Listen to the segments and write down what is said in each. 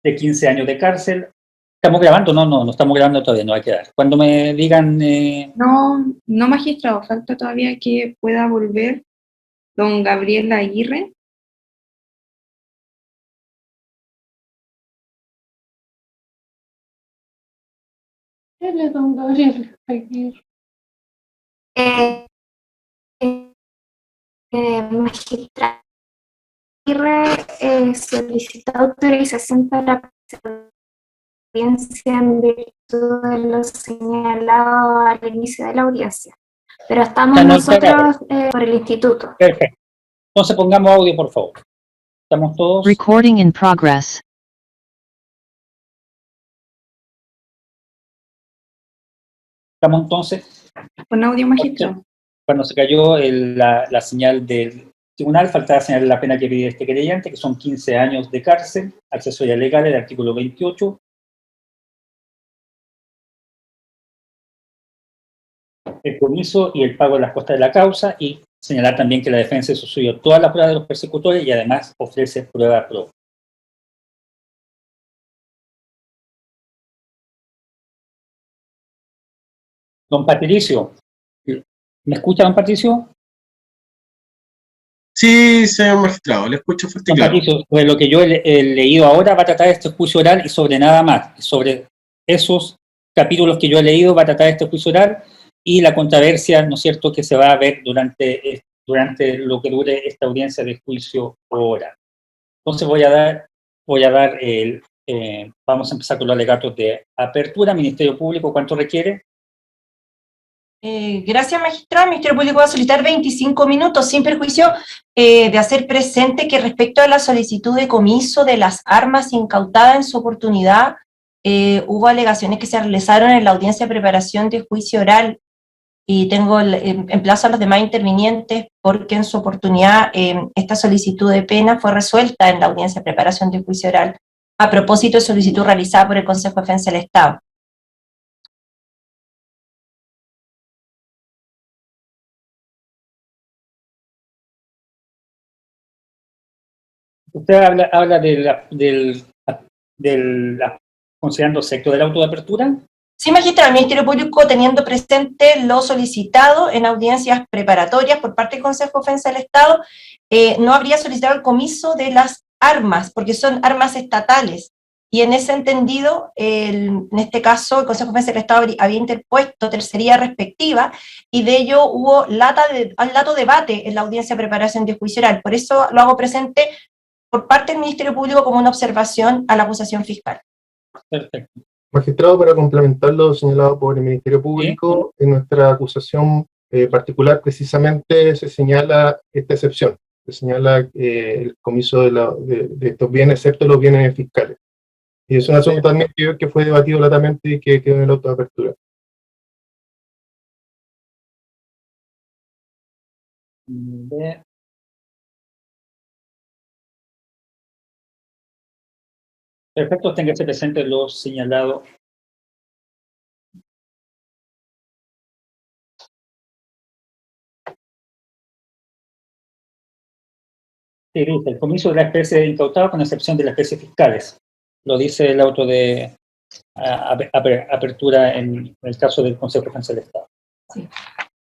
de 15 años de cárcel. ¿Estamos grabando? No estamos grabando todavía, no va a quedar. Cuando me digan... No, magistrado, falta todavía que pueda volver don Gabriel Aguirre. Él es don Gabriel Aguirre. Magistrado Aguirre solicitó autorización para audiencia en virtud de lo señalado al inicio de la audiencia. Pero estamos nosotros por el instituto. Perfecto. Entonces pongamos audio, por favor. Estamos todos. Recording in progress. Estamos entonces. Con audio, magistrado. Cuando se cayó la señal del tribunal, faltaba señalar la pena que pide este querellante, que son 15 años de cárcel, accesoria legal, el artículo 28. El comiso y el pago de las costas de la causa, y señalar también que la defensa sustituyó todas las pruebas de los persecutores y además ofrece prueba pro. Don Patricio, ¿me escucha, don Patricio? Sí, señor magistrado, le escucho fuerte y Don claro. Patricio, sobre lo que yo he leído ahora va a tratar este juicio oral y sobre nada más. Sobre esos capítulos que yo he leído va a tratar este juicio oral y la controversia, ¿no es cierto?, que se va a ver durante lo que dure esta audiencia de juicio oral. Entonces vamos a empezar con los alegatos de apertura. Ministerio Público, ¿cuánto requiere? Gracias, magistrado. El Ministerio Público va a solicitar 25 minutos, sin perjuicio de hacer presente que respecto a la solicitud de comiso de las armas incautadas en su oportunidad, hubo alegaciones que se realizaron en la audiencia de preparación de juicio oral, y tengo en plazo a los demás intervinientes porque en su oportunidad esta solicitud de pena fue resuelta en la audiencia de preparación de juicio oral a propósito de solicitud realizada por el Consejo de Defensa del Estado. Usted habla considerando sector del auto de apertura. Sí, magistrado, el Ministerio Público, teniendo presente lo solicitado en audiencias preparatorias por parte del Consejo de Defensa del Estado, no habría solicitado el comiso de las armas, porque son armas estatales, y en ese entendido, en este caso, el Consejo de Defensa del Estado había interpuesto tercería respectiva, y de ello hubo lato debate en la audiencia de preparación de juicio oral. Por eso lo hago presente por parte del Ministerio Público como una observación a la acusación fiscal. Perfecto. Magistrado, para complementar lo señalado por el Ministerio Público, en nuestra acusación particular precisamente se señala esta excepción, se señala el comiso de estos bienes, excepto los bienes fiscales. Y es un asunto también que fue debatido latamente y que quedó en el auto de apertura. Perfecto, téngase presente lo señalado. Sí, dice, el comiso de la especie de incautado con excepción de las especies fiscales. Lo dice el auto de apertura en el caso del Consejo de Defensa del Estado. Sí.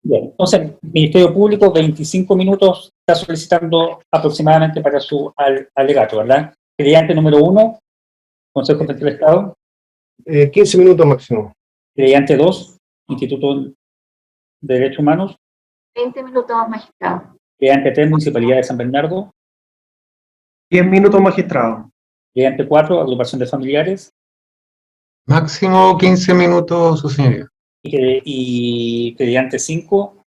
Bien, entonces, Ministerio Público, 25 minutos está solicitando aproximadamente para su alegato, ¿verdad? Creyente número 1, Consejo de Defensa del Estado. 15 minutos máximo. Creyente 2, Instituto de Derechos Humanos. 20 minutos, magistrado. Creyente 3, Municipalidad de San Bernardo. 10 minutos, magistrado. Creyente 4, Agrupación de Familiares. Máximo 15 minutos, su señoría. Y creyente 5.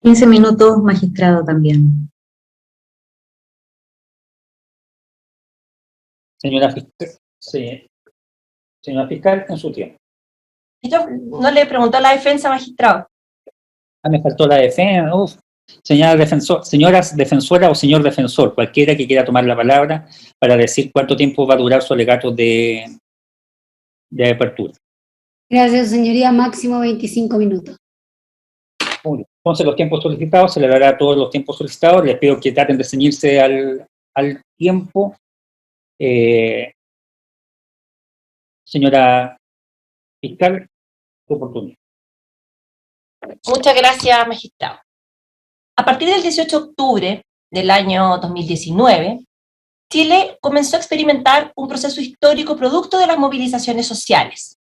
15 minutos, magistrado, también. Señora fiscal, sí. Señora fiscal, en su tiempo. Esto no le preguntó a la defensa, magistrado. Me faltó la defensa. Señoras defensoras o señor defensor, cualquiera que quiera tomar la palabra para decir cuánto tiempo va a durar su alegato de apertura. Gracias, señoría. Máximo 25 minutos. Entonces, los tiempos solicitados, se le dará todos los tiempos solicitados. Les pido que traten de ceñirse al tiempo. Señora fiscal, oportunidad. Muchas gracias, magistrado. A partir del 18 de octubre del año 2019, Chile comenzó a experimentar un proceso histórico producto de las movilizaciones sociales.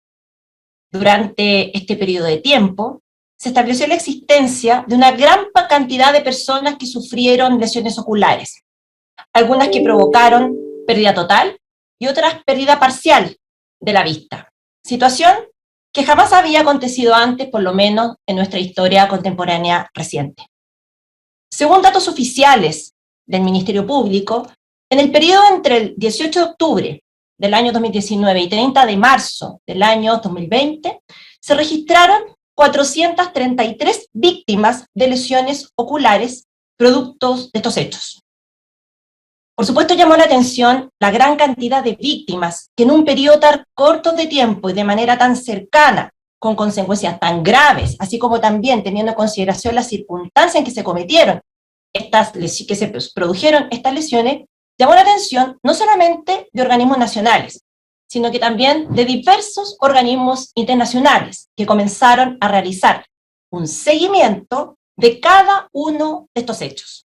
Durante este periodo de tiempo, se estableció la existencia de una gran cantidad de personas que sufrieron lesiones oculares, algunas que provocaron pérdida total y otras pérdida parcial de la vista, situación que jamás había acontecido antes, por lo menos en nuestra historia contemporánea reciente. Según datos oficiales del Ministerio Público, en el periodo entre el 18 de octubre del año 2019 y 30 de marzo del año 2020, se registraron 433 víctimas de lesiones oculares productos de estos hechos. Por supuesto, llamó la atención la gran cantidad de víctimas que en un periodo tan corto de tiempo y de manera tan cercana, con consecuencias tan graves, así como también teniendo en consideración las circunstancias en que se cometieron que se produjeron estas lesiones, llamó la atención no solamente de organismos nacionales, sino que también de diversos organismos internacionales que comenzaron a realizar un seguimiento de cada uno de estos hechos.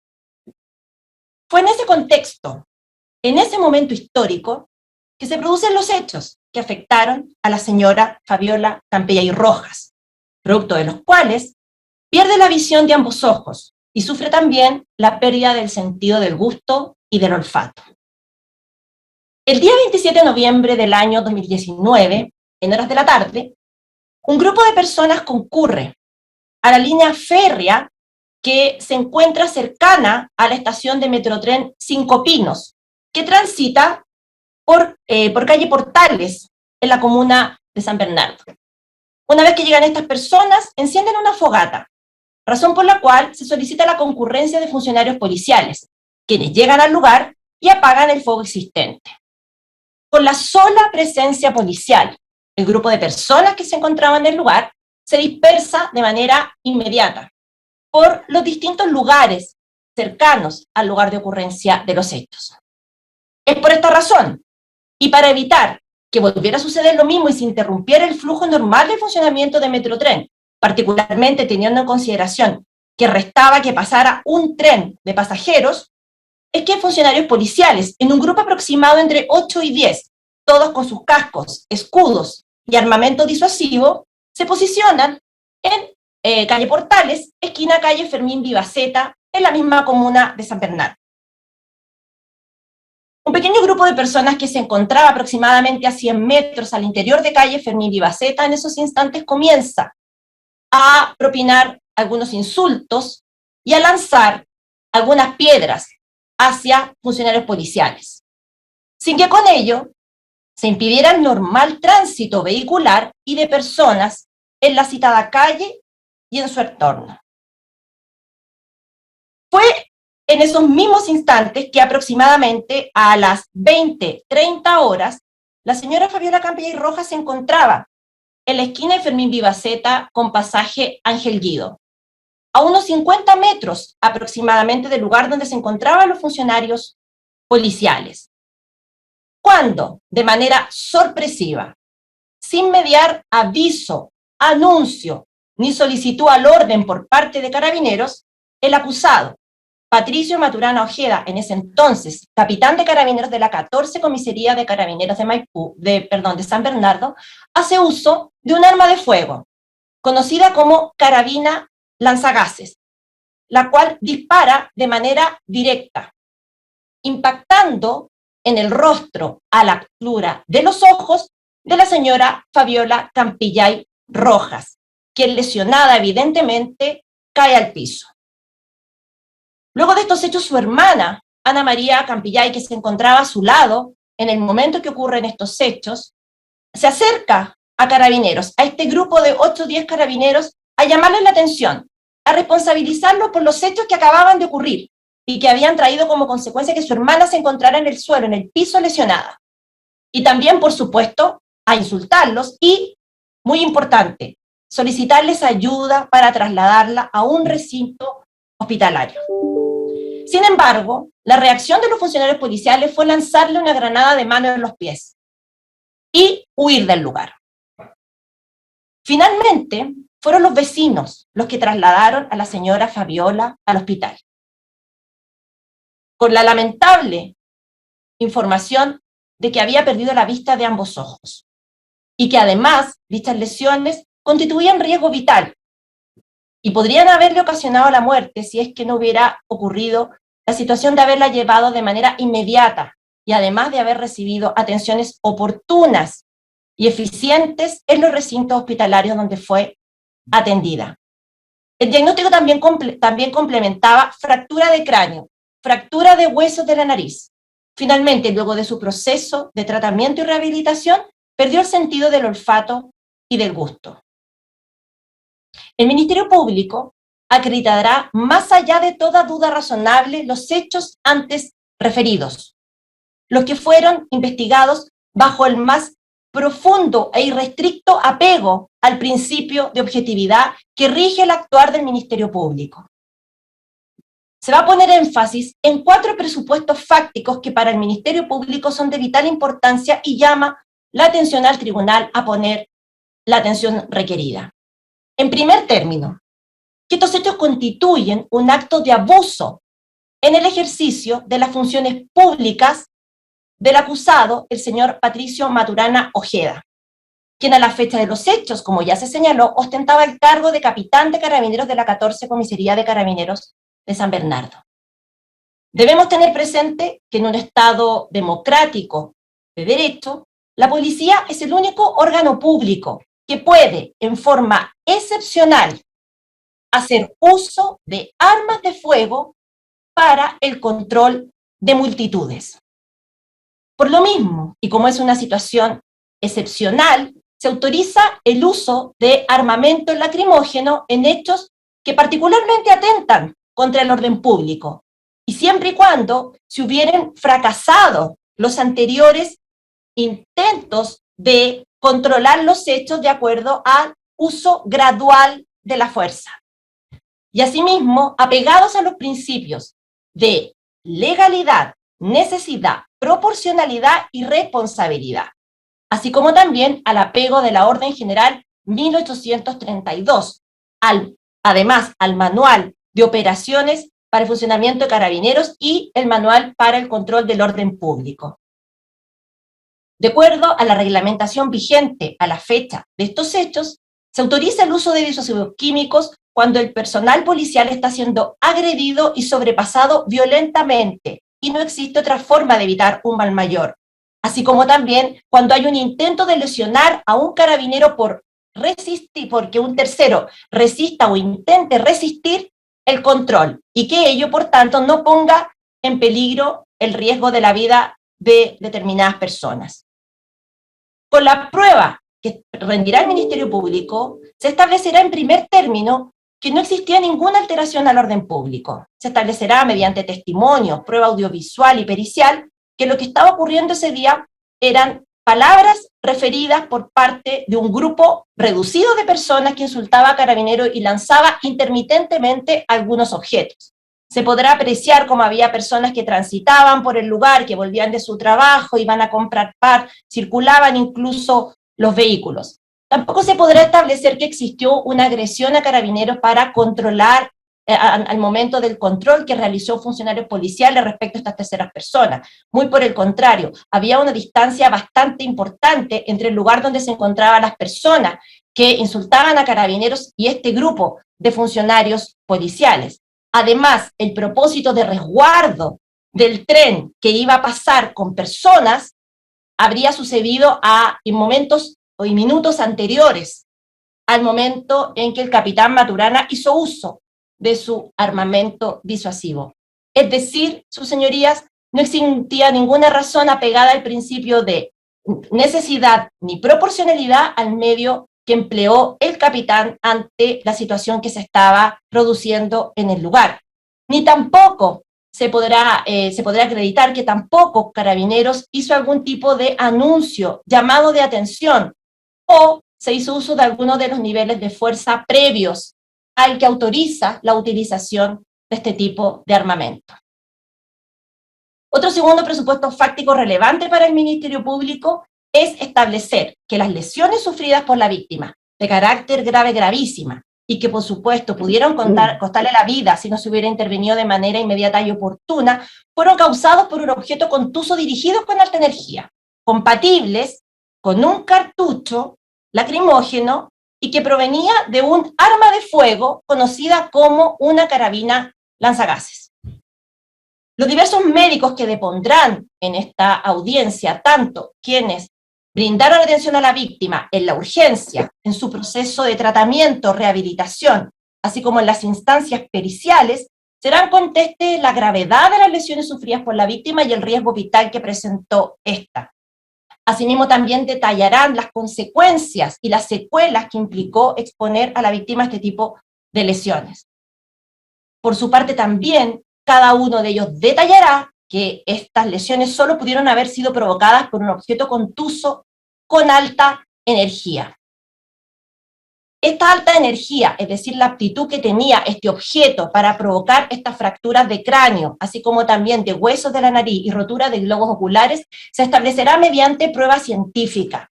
Fue en ese contexto, en ese momento histórico, que se producen los hechos que afectaron a la señora Fabiola Campillay Rojas, producto de los cuales pierde la visión de ambos ojos y sufre también la pérdida del sentido del gusto y del olfato. El día 27 de noviembre del año 2019, en horas de la tarde, un grupo de personas concurre a la línea férrea que se encuentra cercana a la estación de Metrotren Cinco Pinos, que transita por calle Portales, en la comuna de San Bernardo. Una vez que llegan estas personas, encienden una fogata, razón por la cual se solicita la concurrencia de funcionarios policiales, quienes llegan al lugar y apagan el fuego existente. Con la sola presencia policial, el grupo de personas que se encontraban en el lugar se dispersa de manera inmediata por los distintos lugares cercanos al lugar de ocurrencia de los hechos. Es por esta razón, y para evitar que volviera a suceder lo mismo y se interrumpiera el flujo normal de funcionamiento de Metrotren, particularmente teniendo en consideración que restaba que pasara un tren de pasajeros, es que funcionarios policiales, en un grupo aproximado entre 8 y 10, todos con sus cascos, escudos y armamento disuasivo, se posicionan en calle Portales, esquina calle Fermín Vivaceta, en la misma comuna de San Bernardo. Un pequeño grupo de personas que se encontraba aproximadamente a 100 metros al interior de calle Fermín Vivaceta en esos instantes comienza a propinar algunos insultos y a lanzar algunas piedras hacia funcionarios policiales, sin que con ello se impidiera el normal tránsito vehicular y de personas en la citada calle y en su entorno. Fue en esos mismos instantes que aproximadamente a las 20:30 horas, la señora Fabiola Campillay Rojas se encontraba en la esquina de Fermín Vivaceta con pasaje Ángel Guido, a unos 50 metros aproximadamente del lugar donde se encontraban los funcionarios policiales, cuando, de manera sorpresiva, sin mediar aviso, anuncio, ni solicitud al orden por parte de Carabineros, el acusado, Patricio Maturana Ojeda, en ese entonces capitán de Carabineros de la 14 Comisaría de Carabineros de San Bernardo, hace uso de un arma de fuego, conocida como carabina lanzagases, la cual dispara de manera directa, impactando en el rostro a la altura de los ojos de la señora Fabiola Campillay Rojas, quien lesionada evidentemente cae al piso. Luego de estos hechos, su hermana, Ana María Campillay, que se encontraba a su lado en el momento que ocurren estos hechos, se acerca a Carabineros, a este grupo de 8 o 10 carabineros, a llamarles la atención, a responsabilizarlos por los hechos que acababan de ocurrir y que habían traído como consecuencia que su hermana se encontrara en el suelo, en el piso, lesionada. Y también, por supuesto, a insultarlos y, muy importante, solicitarles ayuda para trasladarla a un recinto hospitalario. Sin embargo, la reacción de los funcionarios policiales fue lanzarle una granada de mano en los pies. y huir del lugar. Finalmente, fueron los vecinos los que trasladaron a la señora Fabiola al hospital, con la lamentable información de que había perdido la vista de ambos ojos y que además dichas lesiones constituían riesgo vital y podrían haberle ocasionado la muerte si es que no hubiera ocurrido la situación de haberla llevado de manera inmediata y además de haber recibido atenciones oportunas y eficientes en los recintos hospitalarios donde fue atendida. El diagnóstico también complementaba fractura de cráneo, fractura de huesos de la nariz. Finalmente, luego de su proceso de tratamiento y rehabilitación, perdió el sentido del olfato y del gusto. El Ministerio Público acreditará más allá de toda duda razonable los hechos antes referidos, los que fueron investigados bajo el más profundo e irrestricto apego al principio de objetividad que rige el actuar del Ministerio Público. Se va a poner énfasis en 4 presupuestos fácticos que para el Ministerio Público son de vital importancia y llama la atención al tribunal a poner la atención requerida. En primer término, que estos hechos constituyen un acto de abuso en el ejercicio de las funciones públicas del acusado, el señor Patricio Maturana Ojeda, quien a la fecha de los hechos, como ya se señaló, ostentaba el cargo de capitán de carabineros de la 14 Comisaría de Carabineros de San Bernardo. Debemos tener presente que en un Estado democrático de derecho, la policía es el único órgano público que puede, en forma excepcional, hacer uso de armas de fuego para el control de multitudes. Por lo mismo, y como es una situación excepcional, se autoriza el uso de armamento lacrimógeno en hechos que particularmente atentan contra el orden público, y siempre y cuando se hubieran fracasado los anteriores intentos de controlar los hechos de acuerdo al uso gradual de la fuerza. Y asimismo, apegados a los principios de legalidad, necesidad, proporcionalidad y responsabilidad, así como también al apego de la Orden General 1832, además al Manual de Operaciones para el Funcionamiento de Carabineros y el Manual para el Control del Orden Público. De acuerdo a la reglamentación vigente a la fecha de estos hechos, se autoriza el uso de disuasivos químicos cuando el personal policial está siendo agredido y sobrepasado violentamente y no existe otra forma de evitar un mal mayor, así como también cuando hay un intento de lesionar a un carabinero por resistir, porque un tercero resista o intente resistir el control y que ello, por tanto, no ponga en peligro el riesgo de la vida de determinadas personas. Con la prueba que rendirá el Ministerio Público, se establecerá en primer término que no existía ninguna alteración al orden público. Se establecerá mediante testimonios, prueba audiovisual y pericial, que lo que estaba ocurriendo ese día eran palabras referidas por parte de un grupo reducido de personas que insultaba a carabineros y lanzaba intermitentemente algunos objetos. Se podrá apreciar cómo había personas que transitaban por el lugar, que volvían de su trabajo, iban a comprar pan, circulaban incluso los vehículos. Tampoco se podrá establecer que existió una agresión a carabineros para controlar, al momento del control que realizó funcionarios policiales respecto a estas terceras personas. Muy por el contrario, había una distancia bastante importante entre el lugar donde se encontraban las personas que insultaban a carabineros y este grupo de funcionarios policiales. Además, el propósito de resguardo del tren que iba a pasar con personas habría sucedido en momentos y minutos anteriores al momento en que el capitán Maturana hizo uso de su armamento disuasivo. Es decir, sus señorías, no existía ninguna razón apegada al principio de necesidad ni proporcionalidad al medio que empleó el capitán ante la situación que se estaba produciendo en el lugar. Ni tampoco se podrá acreditar que tampoco Carabineros hizo algún tipo de anuncio, llamado de atención, o se hizo uso de alguno de los niveles de fuerza previos al que autoriza la utilización de este tipo de armamento. Otro segundo presupuesto fáctico relevante para el Ministerio Público es establecer que las lesiones sufridas por la víctima, de carácter grave, gravísima, y que por supuesto pudieron costarle la vida si no se hubiera intervenido de manera inmediata y oportuna, fueron causados por un objeto contuso dirigido con alta energía, compatibles con un cartucho lacrimógeno y que provenía de un arma de fuego conocida como una carabina lanzagases. Los diversos médicos que depondrán en esta audiencia, tanto quienes brindaron atención a la víctima en la urgencia, en su proceso de tratamiento, rehabilitación, así como en las instancias periciales, serán conscientes de la gravedad de las lesiones sufridas por la víctima y el riesgo vital que presentó esta. Asimismo, también detallarán las consecuencias y las secuelas que implicó exponer a la víctima a este tipo de lesiones. Por su parte, también, cada uno de ellos detallará que estas lesiones solo pudieron haber sido provocadas por un objeto contuso con alta energía. Esta alta energía, es decir, la aptitud que tenía este objeto para provocar estas fracturas de cráneo, así como también de huesos de la nariz y rotura de globos oculares, se establecerá mediante prueba científica,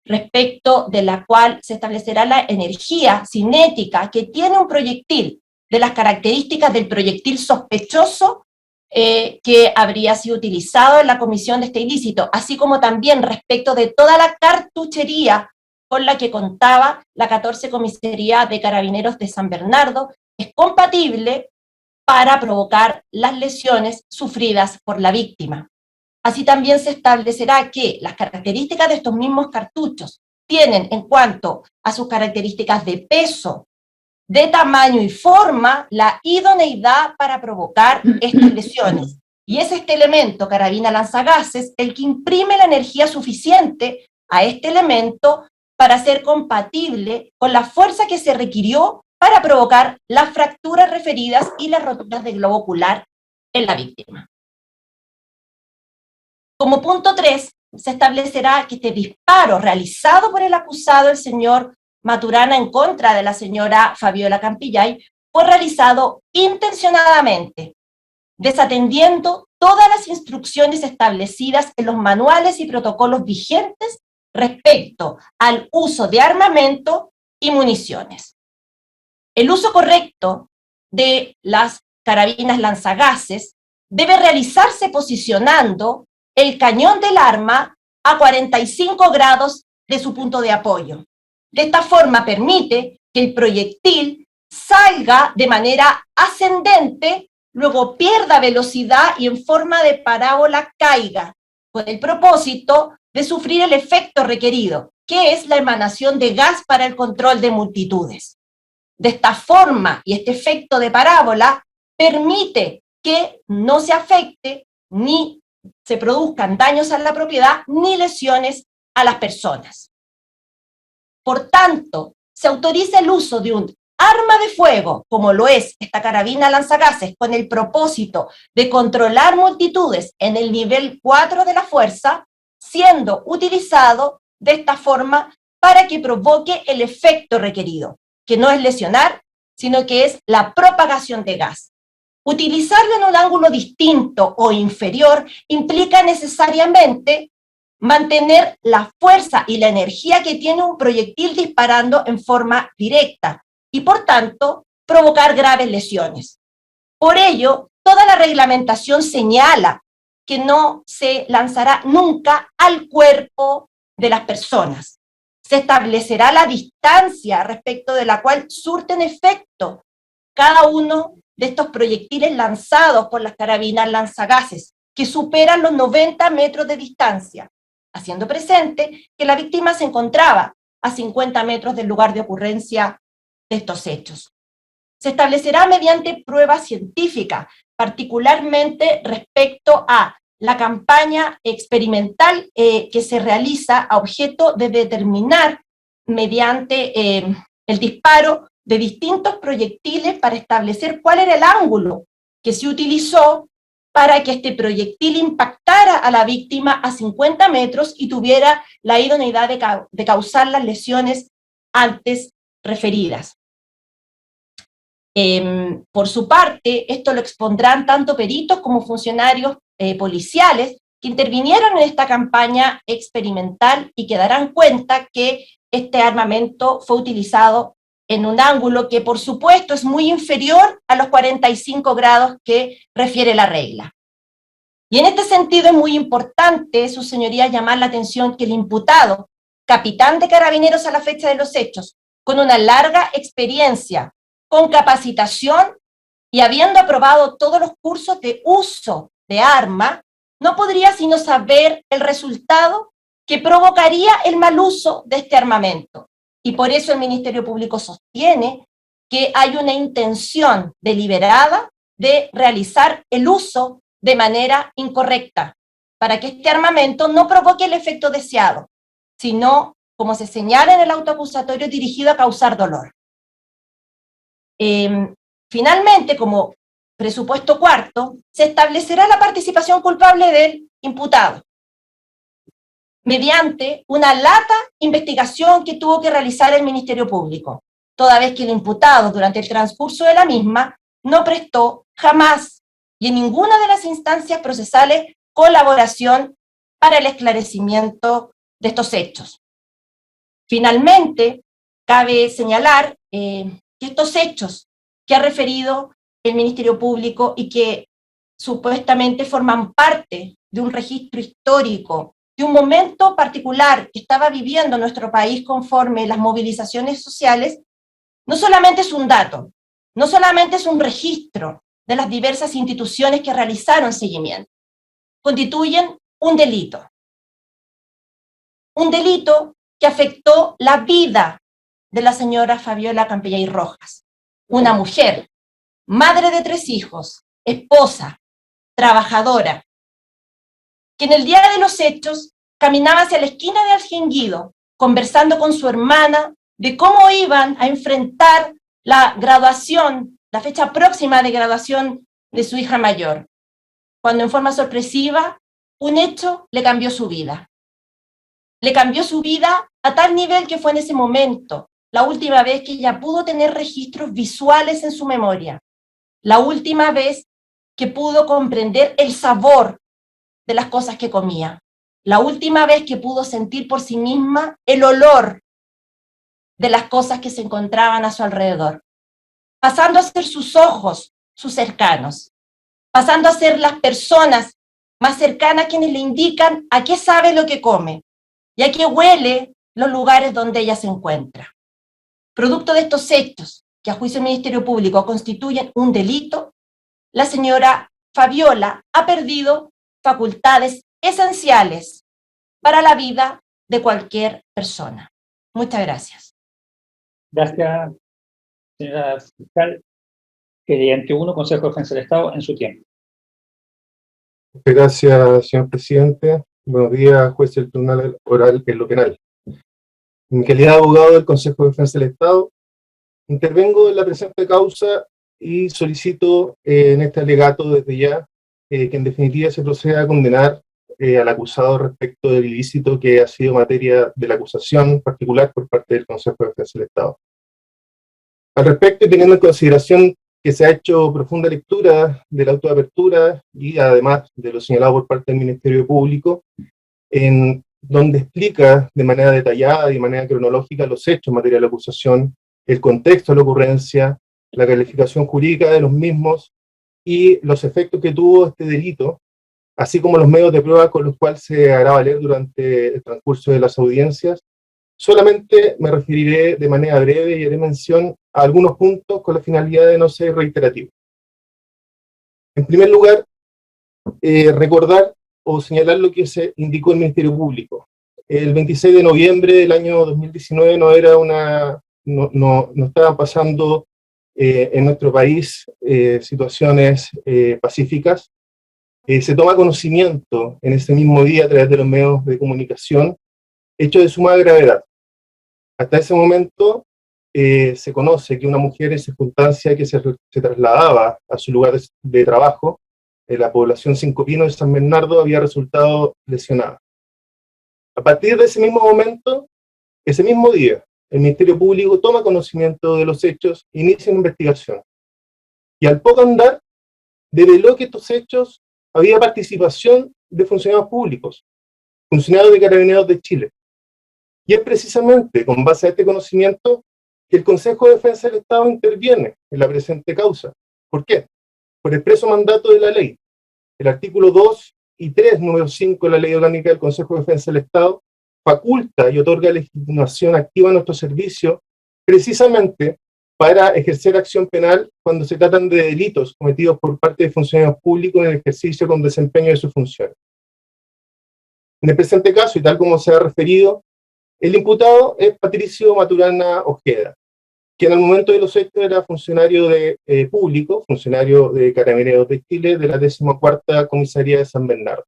respecto de la cual se establecerá la energía cinética que tiene un proyectil, de las características del proyectil sospechoso que habría sido utilizado en la comisión de este ilícito, así como también respecto de toda la cartuchería con la que contaba la 14 Comisaría de Carabineros de San Bernardo, es compatible para provocar las lesiones sufridas por la víctima. Así también se establecerá que las características de estos mismos cartuchos tienen, en cuanto a sus características de peso, de tamaño y forma, la idoneidad para provocar estas lesiones. Y es este elemento, carabina lanzagases, el que imprime la energía suficiente a este elemento para ser compatible con la fuerza que se requirió para provocar las fracturas referidas y las roturas del globo ocular en la víctima. Como punto 3, se establecerá que este disparo realizado por el acusado, el señor Maturana, en contra de la señora Fabiola Campillay, fue realizado intencionadamente, desatendiendo todas las instrucciones establecidas en los manuales y protocolos vigentes respecto al uso de armamento y municiones. El uso correcto de las carabinas lanzagases debe realizarse posicionando el cañón del arma a 45 grados de su punto de apoyo. De esta forma permite que el proyectil salga de manera ascendente, luego pierda velocidad y en forma de parábola caiga, con el propósito de sufrir el efecto requerido, que es la emanación de gas para el control de multitudes. De esta forma y este efecto de parábola permite que no se afecte ni se produzcan daños a la propiedad ni lesiones a las personas. Por tanto, se autoriza el uso de un arma de fuego, como lo es esta carabina lanzagases, con el propósito de controlar multitudes en el nivel 4 de la fuerza, siendo utilizado de esta forma para que provoque el efecto requerido, que no es lesionar, sino que es la propagación de gas. Utilizarlo en un ángulo distinto o inferior implica necesariamente mantener la fuerza y la energía que tiene un proyectil disparando en forma directa y, por tanto, provocar graves lesiones. Por ello, toda la reglamentación señala que no se lanzará nunca al cuerpo de las personas. Se establecerá la distancia respecto de la cual surten efecto cada uno de estos proyectiles lanzados por las carabinas lanzagases, que superan los 90 metros de distancia, haciendo presente que la víctima se encontraba a 50 metros del lugar de ocurrencia de estos hechos. Se establecerá mediante prueba científica, particularmente respecto a la campaña experimental que se realiza a objeto de determinar mediante el disparo de distintos proyectiles para establecer cuál era el ángulo que se utilizó para que este proyectil impactara a la víctima a 50 metros y tuviera la idoneidad de causar las lesiones antes referidas. Por su parte, esto lo expondrán tanto peritos como funcionarios policiales que intervinieron en esta campaña experimental y que darán cuenta que este armamento fue utilizado en un ángulo que por supuesto es muy inferior a los 45 grados que refiere la regla. Y en este sentido es muy importante, sus señorías, llamar la atención que el imputado, capitán de Carabineros a la fecha de los hechos, con una larga experiencia, con capacitación y habiendo aprobado todos los cursos de uso de arma, no podría sino saber el resultado que provocaría el mal uso de este armamento. Y por eso el Ministerio Público sostiene que hay una intención deliberada de realizar el uso de manera incorrecta, para que este armamento no provoque el efecto deseado, sino, como se señala en el auto acusatorio, dirigido a causar dolor. Finalmente, como presupuesto cuarto, se establecerá la participación culpable del imputado, mediante una lata investigación que tuvo que realizar el Ministerio Público, toda vez que el imputado, durante el transcurso de la misma, no prestó jamás y en ninguna de las instancias procesales colaboración para el esclarecimiento de estos hechos. Finalmente, cabe señalar que estos hechos que ha referido el Ministerio Público y que supuestamente forman parte de un registro histórico, de un momento particular que estaba viviendo nuestro país conforme las movilizaciones sociales, no solamente es un dato, no solamente es un registro de las diversas instituciones que realizaron seguimiento, constituyen un delito. Un delito que afectó la vida de la señora Fabiola Campellay Rojas, una mujer, madre de 3 hijos, esposa, trabajadora, que en el día de los hechos caminaba hacia la esquina de Aljinguido, conversando con su hermana de cómo iban a enfrentar la graduación, la fecha próxima de graduación de su hija mayor, cuando en forma sorpresiva un hecho le cambió su vida. Le cambió su vida a tal nivel que fue en ese momento la última vez que ella pudo tener registros visuales en su memoria, la última vez que pudo comprender el sabor de las cosas que comía, la última vez que pudo sentir por sí misma el olor de las cosas que se encontraban a su alrededor, pasando a ser sus ojos, sus cercanos, pasando a ser las personas más cercanas quienes le indican a qué sabe lo que come y a qué huele los lugares donde ella se encuentra. Producto de estos hechos, que a juicio del Ministerio Público constituyen un delito, la señora Fabiola ha perdido facultades esenciales para la vida de cualquier persona. Muchas gracias. Gracias, señora fiscal. Querellante 1, Consejo de Defensa del Estado, en su tiempo. Gracias, señor presidente. Buenos días, juez del Tribunal Oral en lo Penal. En calidad de abogado del Consejo de Defensa del Estado, intervengo en la presente causa y solicito en este alegato desde ya que en definitiva se proceda a condenar al acusado respecto del ilícito que ha sido materia de la acusación particular por parte del Consejo de Defensa del Estado. Al respecto, y teniendo en consideración que se ha hecho profunda lectura de la auto de apertura y además de lo señalado por parte del Ministerio Público, en donde explica de manera detallada y de manera cronológica los hechos en materia de la acusación, el contexto de la ocurrencia, la calificación jurídica de los mismos y los efectos que tuvo este delito, así como los medios de prueba con los cuales se hará valer durante el transcurso de las audiencias. Solamente me referiré de manera breve y haré mención a algunos puntos con la finalidad de no ser reiterativo. En primer lugar, recordar o señalar lo que se indicó el Ministerio Público. El 26 de noviembre del año 2019 no estaban pasando en nuestro país situaciones pacíficas. Se toma conocimiento en ese mismo día a través de los medios de comunicación hechos de suma gravedad. Hasta ese momento se conoce que una mujer en circunstancia que se trasladaba a su lugar de trabajo, en la población Cinco Pinos de San Bernardo, había resultado lesionada. A partir de ese mismo momento, ese mismo día, el Ministerio Público toma conocimiento de los hechos, inicia una investigación. Y al poco andar, develó que estos hechos había participación de funcionarios públicos, funcionarios de Carabineros de Chile. Y es precisamente con base a este conocimiento que el Consejo de Defensa del Estado interviene en la presente causa. ¿Por qué? Por expreso mandato de la ley. El artículo 2 y 3, número 5 de la Ley Orgánica del Consejo de Defensa del Estado faculta y otorga legitimación activa a nuestro servicio precisamente para ejercer acción penal cuando se tratan de delitos cometidos por parte de funcionarios públicos en el ejercicio con desempeño de sus funciones. En el presente caso, y tal como se ha referido, el imputado es Patricio Maturana Ojeda, quien al momento de los hechos era funcionario público, funcionario de Carabineros de Chile, de la 14ª Comisaría de San Bernardo.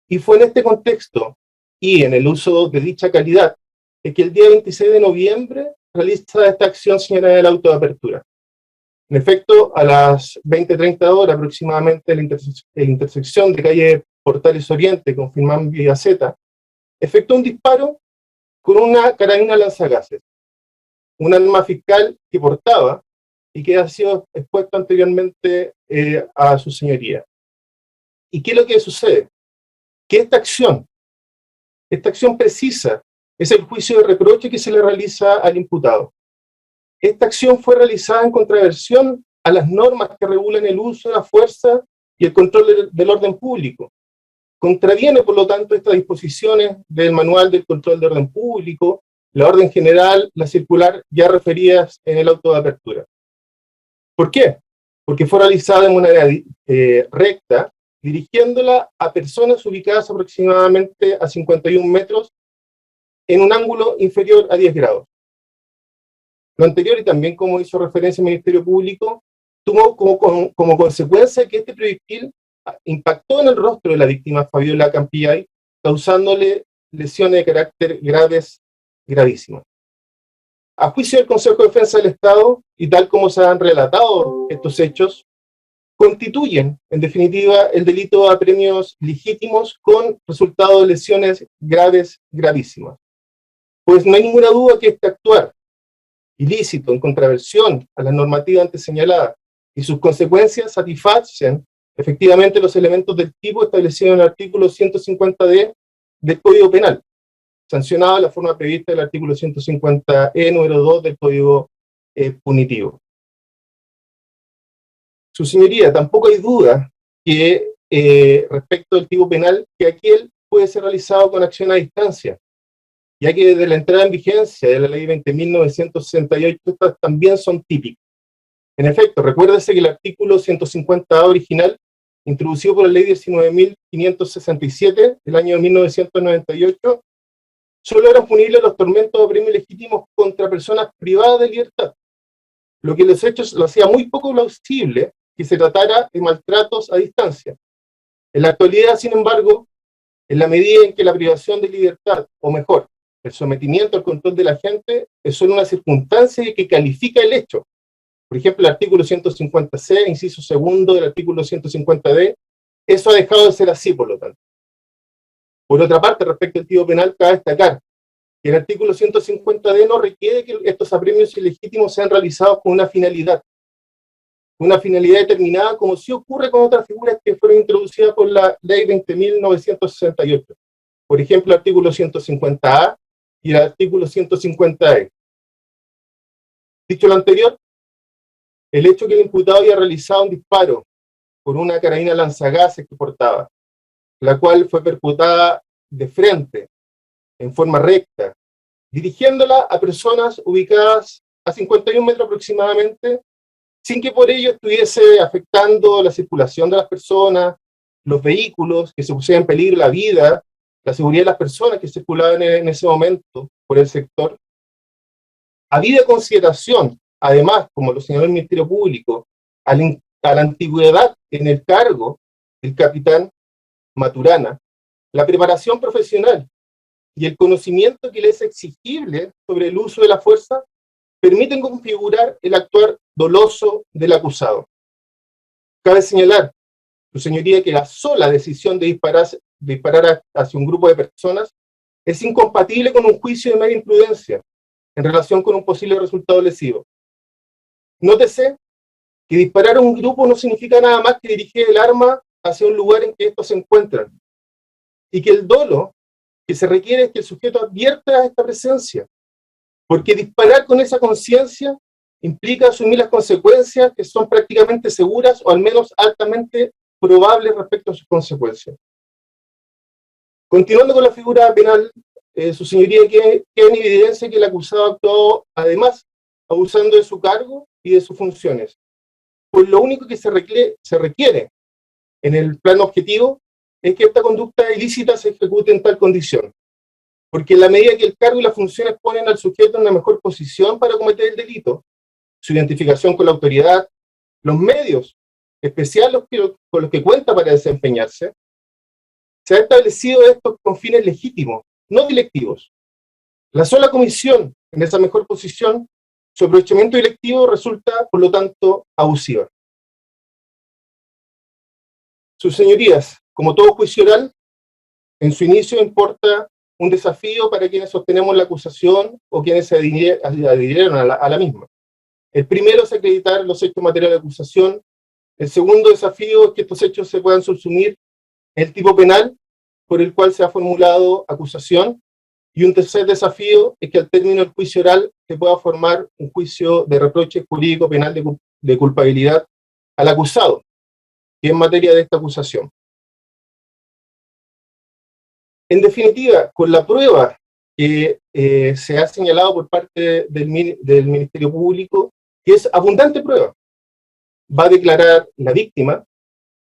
Y fue en este contexto, y en el uso de dicha calidad, que el día 26 de noviembre realiza esta acción señalada del auto de apertura. En efecto, a las 20:30 horas aproximadamente, en la intersección de calle Portales Oriente con Filmán Vía Z, efectuó un disparo con una carabina lanzagases, un arma fiscal que portaba y que ha sido expuesto anteriormente a su señoría. ¿Y qué es lo que sucede? Que esta acción precisa es el juicio de reproche que se le realiza al imputado. Esta acción fue realizada en contravención a las normas que regulan el uso de la fuerza y el control del orden público. Contraviene, por lo tanto, estas disposiciones del Manual del Control de Orden Público, la orden general, la circular ya referidas en el auto de apertura. ¿Por qué? Porque fue realizada de manera recta, dirigiéndola a personas ubicadas aproximadamente a 51 metros en un ángulo inferior a 10 grados. Lo anterior, y también como hizo referencia el Ministerio Público, tuvo como consecuencia que este proyectil impactó en el rostro de la víctima Fabiola Campillay, causándole lesiones de carácter gravísimas. A juicio del Consejo de Defensa del Estado, y tal como se han relatado estos hechos, constituyen, en definitiva, el delito de apremios legítimos con resultado de lesiones gravísimas. Pues no hay ninguna duda que este actuar ilícito en contravención a la normativa antes señalada y sus consecuencias satisfacen efectivamente los elementos del tipo establecidos en el artículo 150D del Código Penal, sancionado de la forma prevista del artículo 150E número 2 del Código Punitivo. Su señoría, tampoco hay duda que respecto del tipo penal, que aquel puede ser realizado con acción a distancia, ya que desde la entrada en vigencia de la Ley 20.968 estas también son típicas. En efecto, recuérdese que el artículo 150A original, introducido por la Ley 19.567 del año 1998, solo eran punibles los tormentos o apremios legítimos contra personas privadas de libertad, lo que los hechos lo hacía muy poco plausible que se tratara de maltratos a distancia. En la actualidad, sin embargo, en la medida en que la privación de libertad, o mejor, el sometimiento al control de la gente, es solo una circunstancia que califica el hecho. Por ejemplo, el artículo 150C, inciso segundo del artículo 150D, eso ha dejado de ser así, por lo tanto. Por otra parte, respecto al tipo penal, cabe destacar que el artículo 150D no requiere que estos apremios ilegítimos sean realizados con una finalidad determinada, como sí ocurre con otras figuras que fueron introducidas por la Ley 20.968. Por ejemplo, el artículo 150A y el artículo 150E. Dicho lo anterior, el hecho que el imputado haya realizado un disparo por una carabina lanzagases que portaba, la cual fue percutada de frente, en forma recta, dirigiéndola a personas ubicadas a 51 metros aproximadamente, sin que por ello estuviese afectando la circulación de las personas, los vehículos, que se pusiera en peligro la vida, la seguridad de las personas que circulaban en ese momento por el sector. Habida consideración, además, como lo señaló el Ministerio Público, a la antigüedad en el cargo del capitán Maturana, la preparación profesional y el conocimiento que le es exigible sobre el uso de la fuerza, permiten configurar el actuar doloso del acusado. Cabe señalar, su señoría, que la sola decisión de disparar hacia un grupo de personas es incompatible con un juicio de mera imprudencia en relación con un posible resultado lesivo. Nótese que disparar a un grupo no significa nada más que dirigir el arma hacia un lugar en que estos se encuentran, y que el dolo que se requiere es que el sujeto advierta esta presencia, porque disparar con esa conciencia implica asumir las consecuencias que son prácticamente seguras o al menos altamente probables respecto a sus consecuencias. Continuando con la figura penal, su señoría queda en evidencia que el acusado actuó además abusando de su cargo y de sus funciones. Pues lo único que se requiere en el plano objetivo es que esta conducta ilícita se ejecute en tal condición, porque en la medida que el cargo y las funciones ponen al sujeto en una mejor posición para cometer el delito, su identificación con la autoridad, los medios especiales con los que cuenta para desempeñarse, se ha establecido esto con fines legítimos, no dilectivos. La sola comisión en esa mejor posición, su aprovechamiento dilectivo resulta, por lo tanto, abusiva. Sus señorías, como todo juicio oral, en su inicio importa un desafío para quienes sostenemos la acusación o quienes se adhirieron a la misma. El primero es acreditar los hechos materiales de acusación. El segundo desafío es que estos hechos se puedan subsumir en el tipo penal por el cual se ha formulado acusación. Y un tercer desafío es que al término del juicio oral se pueda formar un juicio de reproche jurídico penal de culpabilidad al acusado, y en materia de esta acusación. En definitiva, con la prueba que se ha señalado por parte del Ministerio Público, que es abundante prueba, va a declarar la víctima,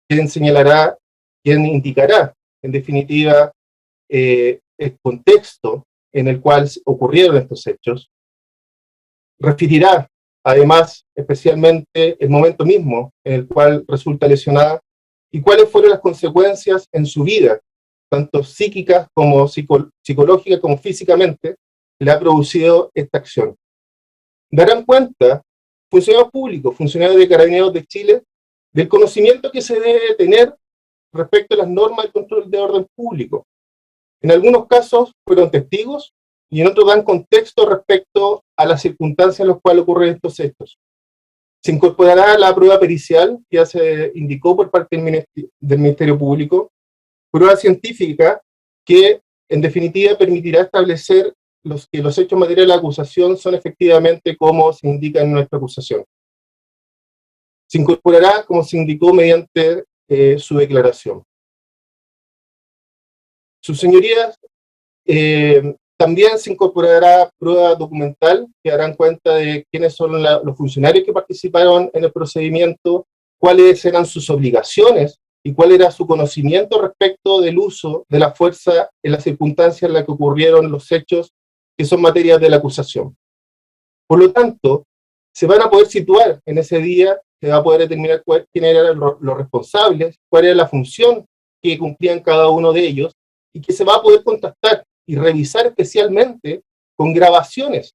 quien señalará, quien indicará, en definitiva, el contexto en el cual ocurrieron estos hechos, referirá, además, especialmente el momento mismo en el cual resulta lesionada y cuáles fueron las consecuencias en su vida, tanto psíquicas como psicológicas como físicamente, le ha producido esta acción. Darán cuenta funcionarios públicos, funcionarios de Carabineros de Chile, del conocimiento que se debe tener respecto a las normas de control de orden público. En algunos casos fueron testigos y en otros dan contexto respecto a las circunstancias en las cuales ocurren estos hechos. Se incorporará la prueba pericial que ya se indicó por parte del Ministerio Público, prueba científica que en definitiva permitirá establecer que los hechos materiales de la acusación son efectivamente como se indica en nuestra acusación. Se incorporará, como se indicó, mediante su declaración. Sus señorías, también se incorporará prueba documental que darán cuenta de quiénes son los funcionarios que participaron en el procedimiento, cuáles eran sus obligaciones y cuál era su conocimiento respecto del uso de la fuerza en las circunstancias en las que ocurrieron los hechos que son materias de la acusación. Por lo tanto, se van a poder situar en ese día, se va a poder determinar quiénes eran los responsables, cuál era la función que cumplían cada uno de ellos, y que se va a poder contrastar y revisar especialmente con grabaciones,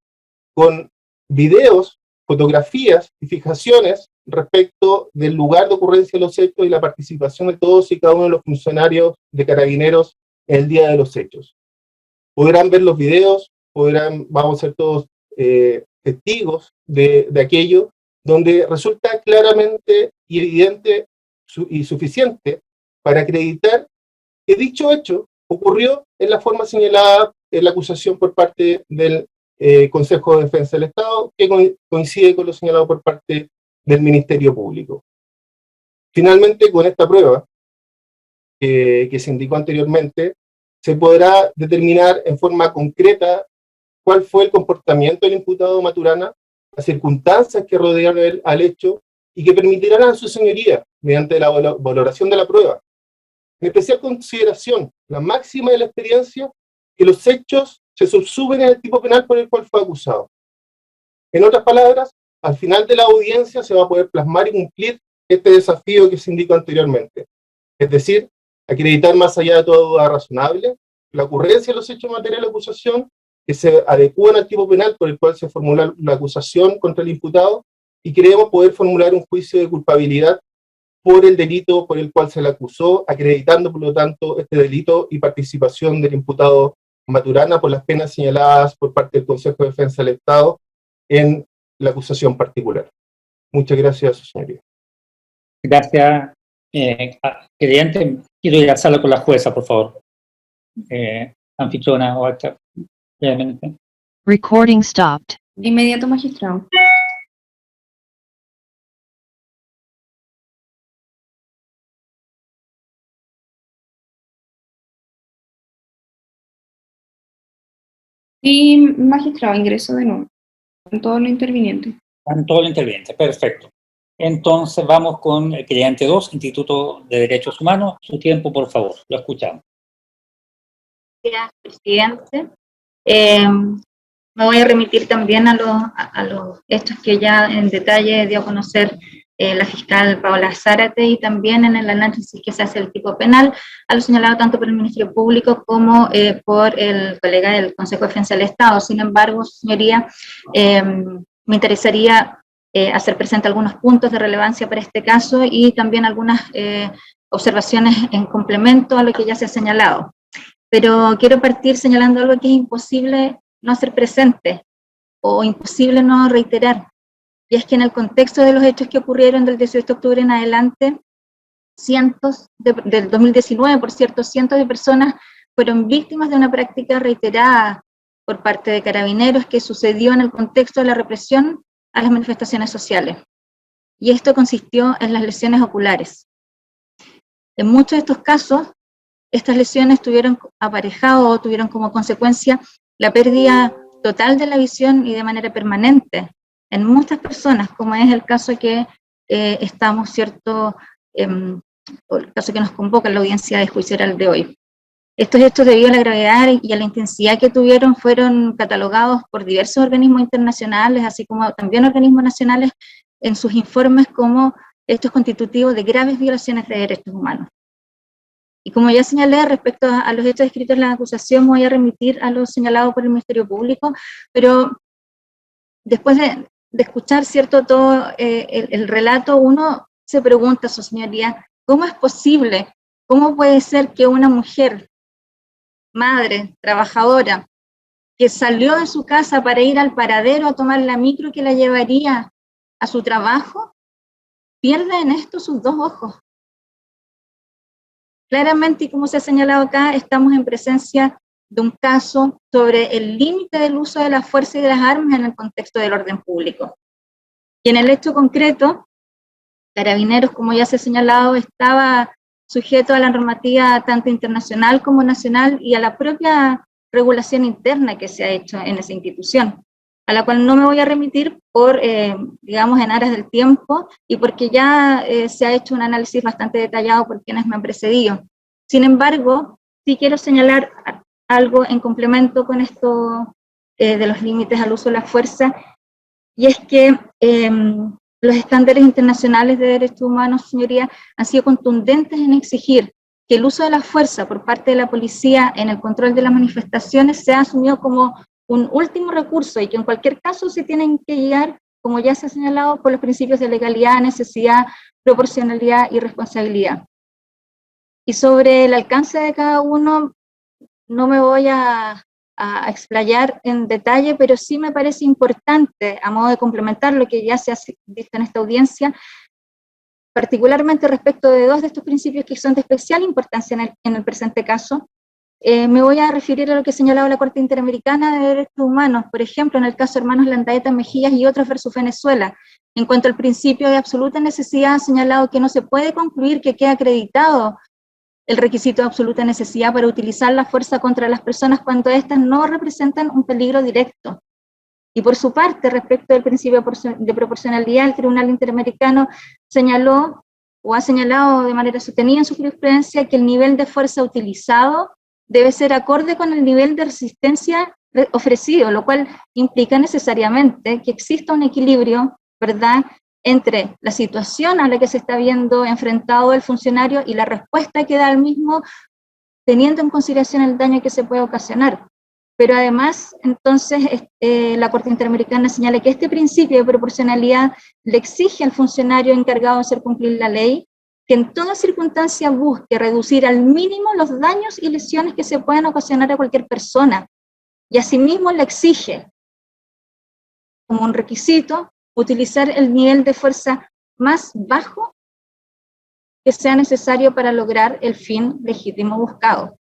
con videos, fotografías y fijaciones respecto del lugar de ocurrencia de los hechos y la participación de todos y cada uno de los funcionarios de Carabineros en el día de los hechos. Podrán ver los videos, vamos a ser todos testigos de aquello, donde resulta claramente y evidente y suficiente para acreditar que dicho hecho ocurrió en la forma señalada en la acusación por parte del Consejo de Defensa del Estado, que coincide con lo señalado por parte del Ministerio Público. Finalmente, con esta prueba que se indicó anteriormente, se podrá determinar en forma concreta cuál fue el comportamiento del imputado Maturana, las circunstancias que rodearon al hecho y que permitirán a su señoría, mediante la valoración de la prueba, en especial consideración, la máxima de la experiencia, que los hechos se subsumen en el tipo penal por el cual fue acusado. En otras palabras, al final de la audiencia se va a poder plasmar y cumplir este desafío que se indicó anteriormente. Es decir, acreditar más allá de toda duda razonable la ocurrencia de los hechos materiales de acusación que se adecúan al tipo penal por el cual se formula la acusación contra el imputado, y creemos poder formular un juicio de culpabilidad por el delito por el cual se le acusó, acreditando por lo tanto este delito y participación del imputado Maturana por las penas señaladas por parte del Consejo de Defensa del Estado en la acusación particular. Muchas gracias, su señoría. Gracias, cliente. Quiero ir a la sala con la jueza, por favor. anfitriona o acta, brevemente. Recording stopped. De inmediato, magistrado. Y magistrado, ingreso de nuevo. Con todos los intervinientes. Con todos los intervinientes, perfecto. Entonces vamos con el querellante 2, Instituto de Derechos Humanos. Su tiempo, por favor, lo escuchamos. Gracias, presidente. Me voy a remitir también a los hechos que ya en detalle dio a conocer la fiscal Paola Zárate, y también en el análisis que se hace del tipo penal, a lo señalado tanto por el Ministerio Público como por el colega del Consejo de Defensa del Estado. Sin embargo, señoría, me interesaría hacer presente algunos puntos de relevancia para este caso y también algunas observaciones en complemento a lo que ya se ha señalado. Pero quiero partir señalando algo que es imposible no hacer presente o imposible no reiterar, y es que en el contexto de los hechos que ocurrieron del 18 de octubre en adelante, del 2019, por cierto, cientos de personas fueron víctimas de una práctica reiterada por parte de carabineros que sucedió en el contexto de la represión a las manifestaciones sociales. Y esto consistió en las lesiones oculares. En muchos de estos casos, estas lesiones tuvieron aparejado o tuvieron como consecuencia la pérdida total de la visión y de manera permanente en muchas personas, como es el caso que estamos, ¿cierto?, el caso que nos convoca en la audiencia de juicio oral de hoy. Estos hechos, debido a la gravedad y a la intensidad que tuvieron, fueron catalogados por diversos organismos internacionales, así como también organismos nacionales, en sus informes como hechos constitutivos de graves violaciones de derechos humanos. Y como ya señalé, respecto a los hechos descritos en la acusación, me voy a remitir a lo señalado por el Ministerio Público, pero después de escuchar, ¿cierto?, todo el relato, uno se pregunta, su señoría, ¿cómo es posible, cómo puede ser que una mujer, madre, trabajadora, que salió de su casa para ir al paradero a tomar la micro que la llevaría a su trabajo, pierda en esto sus dos ojos? Claramente, y como se ha señalado acá, estamos en presencia de un caso sobre el límite del uso de la fuerza y de las armas en el contexto del orden público. Y en el hecho concreto, Carabineros, como ya se ha señalado, estaba sujeto a la normativa tanto internacional como nacional y a la propia regulación interna que se ha hecho en esa institución, a la cual no me voy a remitir por, digamos, en aras del tiempo y porque ya se ha hecho un análisis bastante detallado por quienes me han precedido. Sin embargo, sí quiero señalar algo en complemento con esto de los límites al uso de la fuerza, y es que los estándares internacionales de derechos humanos, señoría, han sido contundentes en exigir que el uso de la fuerza por parte de la policía en el control de las manifestaciones sea asumido como un último recurso y que en cualquier caso se tienen que guiar, como ya se ha señalado, por los principios de legalidad, necesidad, proporcionalidad y responsabilidad. Y sobre el alcance de cada uno, no me voy a explayar en detalle, pero sí me parece importante, a modo de complementar lo que ya se ha visto en esta audiencia, particularmente respecto de dos de estos principios que son de especial importancia en el presente caso. Me voy a referir a lo que ha señalado la Corte Interamericana de Derechos Humanos, por ejemplo, en el caso de Hermanos Landaeta Mejías y otros versus Venezuela. En cuanto al principio de absoluta necesidad, ha señalado que no se puede concluir que quede acreditado el requisito de absoluta necesidad para utilizar la fuerza contra las personas cuando éstas no representan un peligro directo. Y por su parte, respecto del principio de proporcionalidad, el Tribunal Interamericano señaló o ha señalado de manera sostenida en su jurisprudencia que el nivel de fuerza utilizado debe ser acorde con el nivel de resistencia ofrecido, lo cual implica necesariamente que exista un equilibrio, ¿verdad?, entre la situación a la que se está viendo enfrentado el funcionario y la respuesta que da al mismo, teniendo en consideración el daño que se puede ocasionar. Pero además, entonces, la Corte Interamericana señala que este principio de proporcionalidad le exige al funcionario encargado de hacer cumplir la ley que en toda circunstancia busque reducir al mínimo los daños y lesiones que se puedan ocasionar a cualquier persona. Y asimismo le exige, como un requisito, utilizar el nivel de fuerza más bajo que sea necesario para lograr el fin legítimo buscado.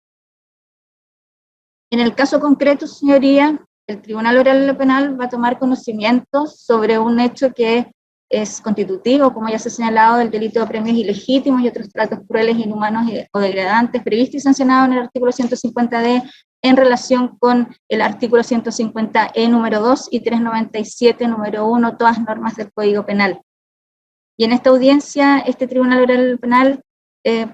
En el caso concreto, señoría, el Tribunal Oral Penal va a tomar conocimiento sobre un hecho que es constitutivo, como ya se ha señalado, del delito de premios ilegítimos y otros tratos crueles, inhumanos o degradantes previsto y sancionado en el artículo 150D en relación con el artículo 150E número 2 y 397 número 1, todas normas del Código Penal. Y en esta audiencia, este Tribunal Oral Penal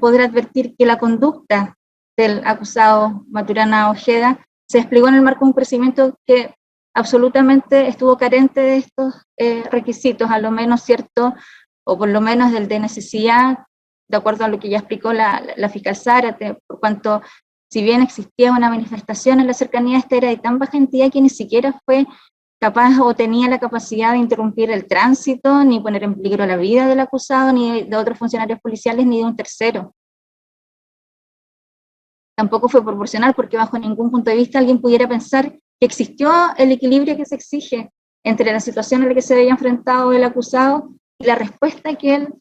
podrá advertir que la conducta del acusado Maturana Ojeda se desplegó en el marco de un procedimiento que absolutamente estuvo carente de estos requisitos, a lo menos, ¿cierto?, o por lo menos del de necesidad, de acuerdo a lo que ya explicó la fiscal Zárate, por cuanto, si bien existía una manifestación en la cercanía, esta era de tan baja entidad que ni siquiera fue capaz o tenía la capacidad de interrumpir el tránsito, ni poner en peligro la vida del acusado, ni de otros funcionarios policiales, ni de un tercero. Tampoco fue proporcional porque bajo ningún punto de vista alguien pudiera pensar que existió el equilibrio que se exige entre la situación en la que se veía enfrentado el acusado y la respuesta que él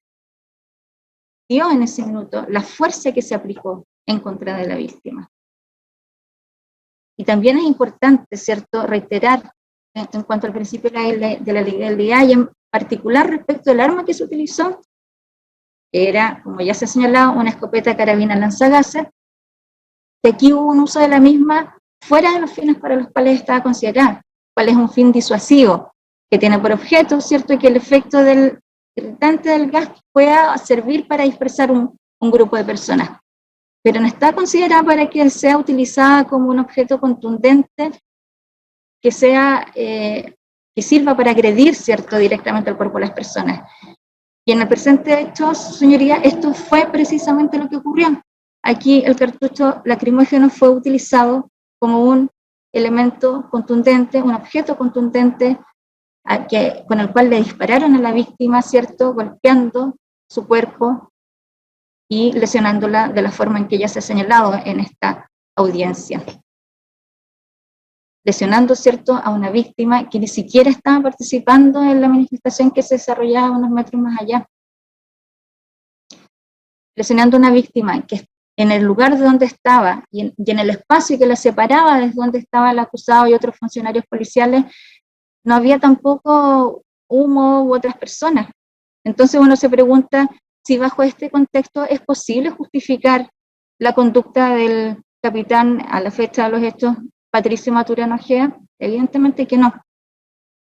dio en ese minuto, la fuerza que se aplicó en contra de la víctima. Y también es importante, ¿cierto?, reiterar en cuanto al principio de la legalidad y en particular respecto al arma que se utilizó, que era, como ya se ha señalado, una escopeta carabina lanzagases, que aquí hubo un uso de la misma fuera de los fines para los cuales estaba considerada, cuál es un fin disuasivo, que tiene por objeto, ¿cierto?, que el efecto del irritante del gas pueda servir para dispersar un grupo de personas, pero no está considerada para que sea utilizada como un objeto contundente que sirva para agredir, ¿cierto?, directamente al cuerpo de las personas. Y en el presente hecho, señoría, esto fue precisamente lo que ocurrió. Aquí el cartucho lacrimógeno fue utilizado como un elemento contundente, un objeto contundente con el cual le dispararon a la víctima, ¿cierto?, golpeando su cuerpo y lesionándola de la forma en que ya se ha señalado en esta audiencia. Lesionando, ¿cierto?, a una víctima que ni siquiera estaba participando en la manifestación que se desarrollaba unos metros más allá. Lesionando a una víctima que en el lugar de donde estaba y en el espacio que la separaba desde donde estaba el acusado y otros funcionarios policiales, no había tampoco humo u otras personas. Entonces uno se pregunta si bajo este contexto es posible justificar la conducta del capitán a la fecha de los hechos, Patricio Maturana Ojeda. Evidentemente que no.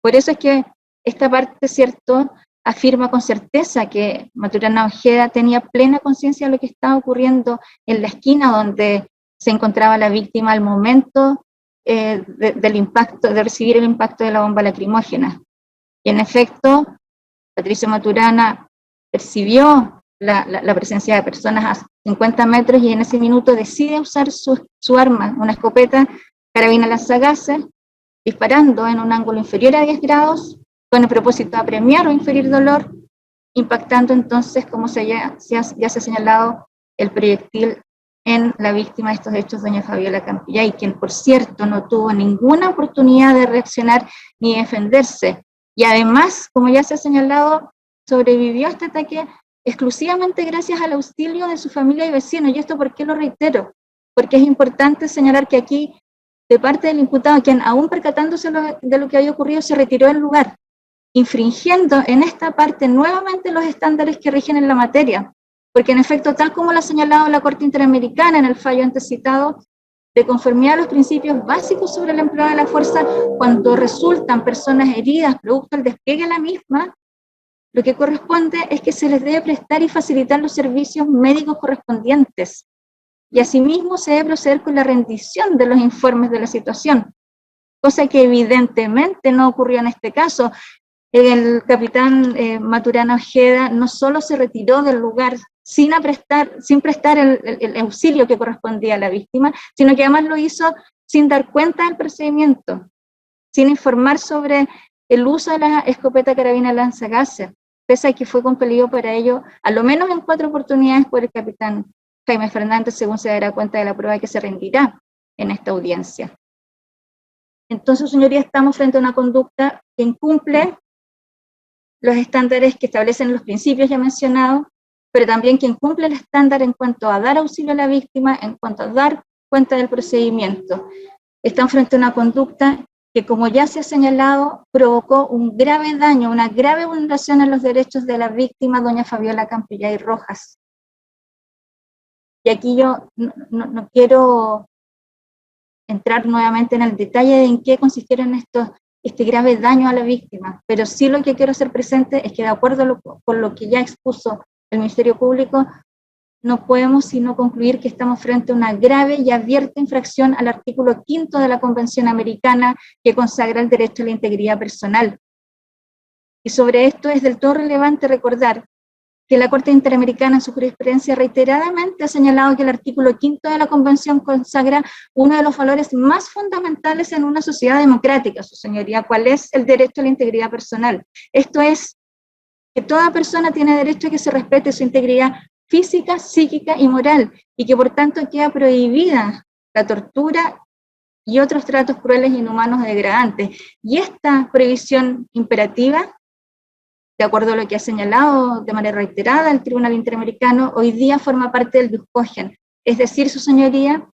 Por eso es que esta parte, ¿cierto?, afirma con certeza que Maturana Ojeda tenía plena conciencia de lo que estaba ocurriendo en la esquina donde se encontraba la víctima al momento del impacto, de recibir el impacto de la bomba lacrimógena. Y en efecto, Patricio Maturana percibió la presencia de personas a 50 metros y en ese minuto decide usar su arma, una escopeta carabina lanzagases, disparando en un ángulo inferior a 10 grados, con el propósito de apremiar o inferir dolor, impactando entonces, como ya se ha señalado, el proyectil en la víctima de estos hechos, doña Fabiola Campillay, quien por cierto no tuvo ninguna oportunidad de reaccionar ni defenderse, y además, como ya se ha señalado, sobrevivió a este ataque exclusivamente gracias al auxilio de su familia y vecinos. ¿Y esto por qué lo reitero? Porque es importante señalar que aquí, de parte del imputado, quien aún percatándose de lo que había ocurrido, se retiró del lugar, infringiendo en esta parte nuevamente los estándares que rigen en la materia, porque en efecto, tal como lo ha señalado la Corte Interamericana en el fallo antes citado, de conformidad a los principios básicos sobre el empleo de la fuerza, cuando resultan personas heridas producto del despliegue de la misma, lo que corresponde es que se les debe prestar y facilitar los servicios médicos correspondientes, y asimismo se debe proceder con la rendición de los informes de la situación, cosa que evidentemente no ocurrió en este caso. El capitán Maturana Ojeda no solo se retiró del lugar sin prestar el auxilio que correspondía a la víctima, sino que además lo hizo sin dar cuenta del procedimiento, sin informar sobre el uso de la escopeta carabina lanzagases, pese a que fue compelido para ello, a lo menos en 4 oportunidades, por el capitán Jaime Fernández, según se dará cuenta de la prueba que se rendirá en esta audiencia. Entonces, señoría, estamos frente a una conducta que incumple los estándares que establecen los principios ya mencionados, pero también que incumple el estándar en cuanto a dar auxilio a la víctima, en cuanto a dar cuenta del procedimiento. están frente a una conducta que, como ya se ha señalado, provocó un grave daño, una grave vulneración a los derechos de la víctima, doña Fabiola Campillay Rojas. Y aquí yo no quiero entrar nuevamente en el detalle de en qué consistieron este grave daño a la víctima, pero sí lo que quiero hacer presente es que, de acuerdo con lo que ya expuso el Ministerio Público, no podemos sino concluir que estamos frente a una grave y abierta infracción al artículo 5 de la Convención Americana, que consagra el derecho a la integridad personal. Y sobre esto es del todo relevante recordar que la Corte Interamericana en su jurisprudencia reiteradamente ha señalado que el artículo 5 de la Convención consagra uno de los valores más fundamentales en una sociedad democrática, su señoría, ¿cuál es? El derecho a la integridad personal. Esto es que toda persona tiene derecho a que se respete su integridad física, psíquica y moral, y que por tanto queda prohibida la tortura y otros tratos crueles, inhumanos o degradantes. Y esta prohibición imperativa, de acuerdo a lo que ha señalado de manera reiterada el Tribunal Interamericano, hoy día forma parte del Duscogen. Es decir, su señoría,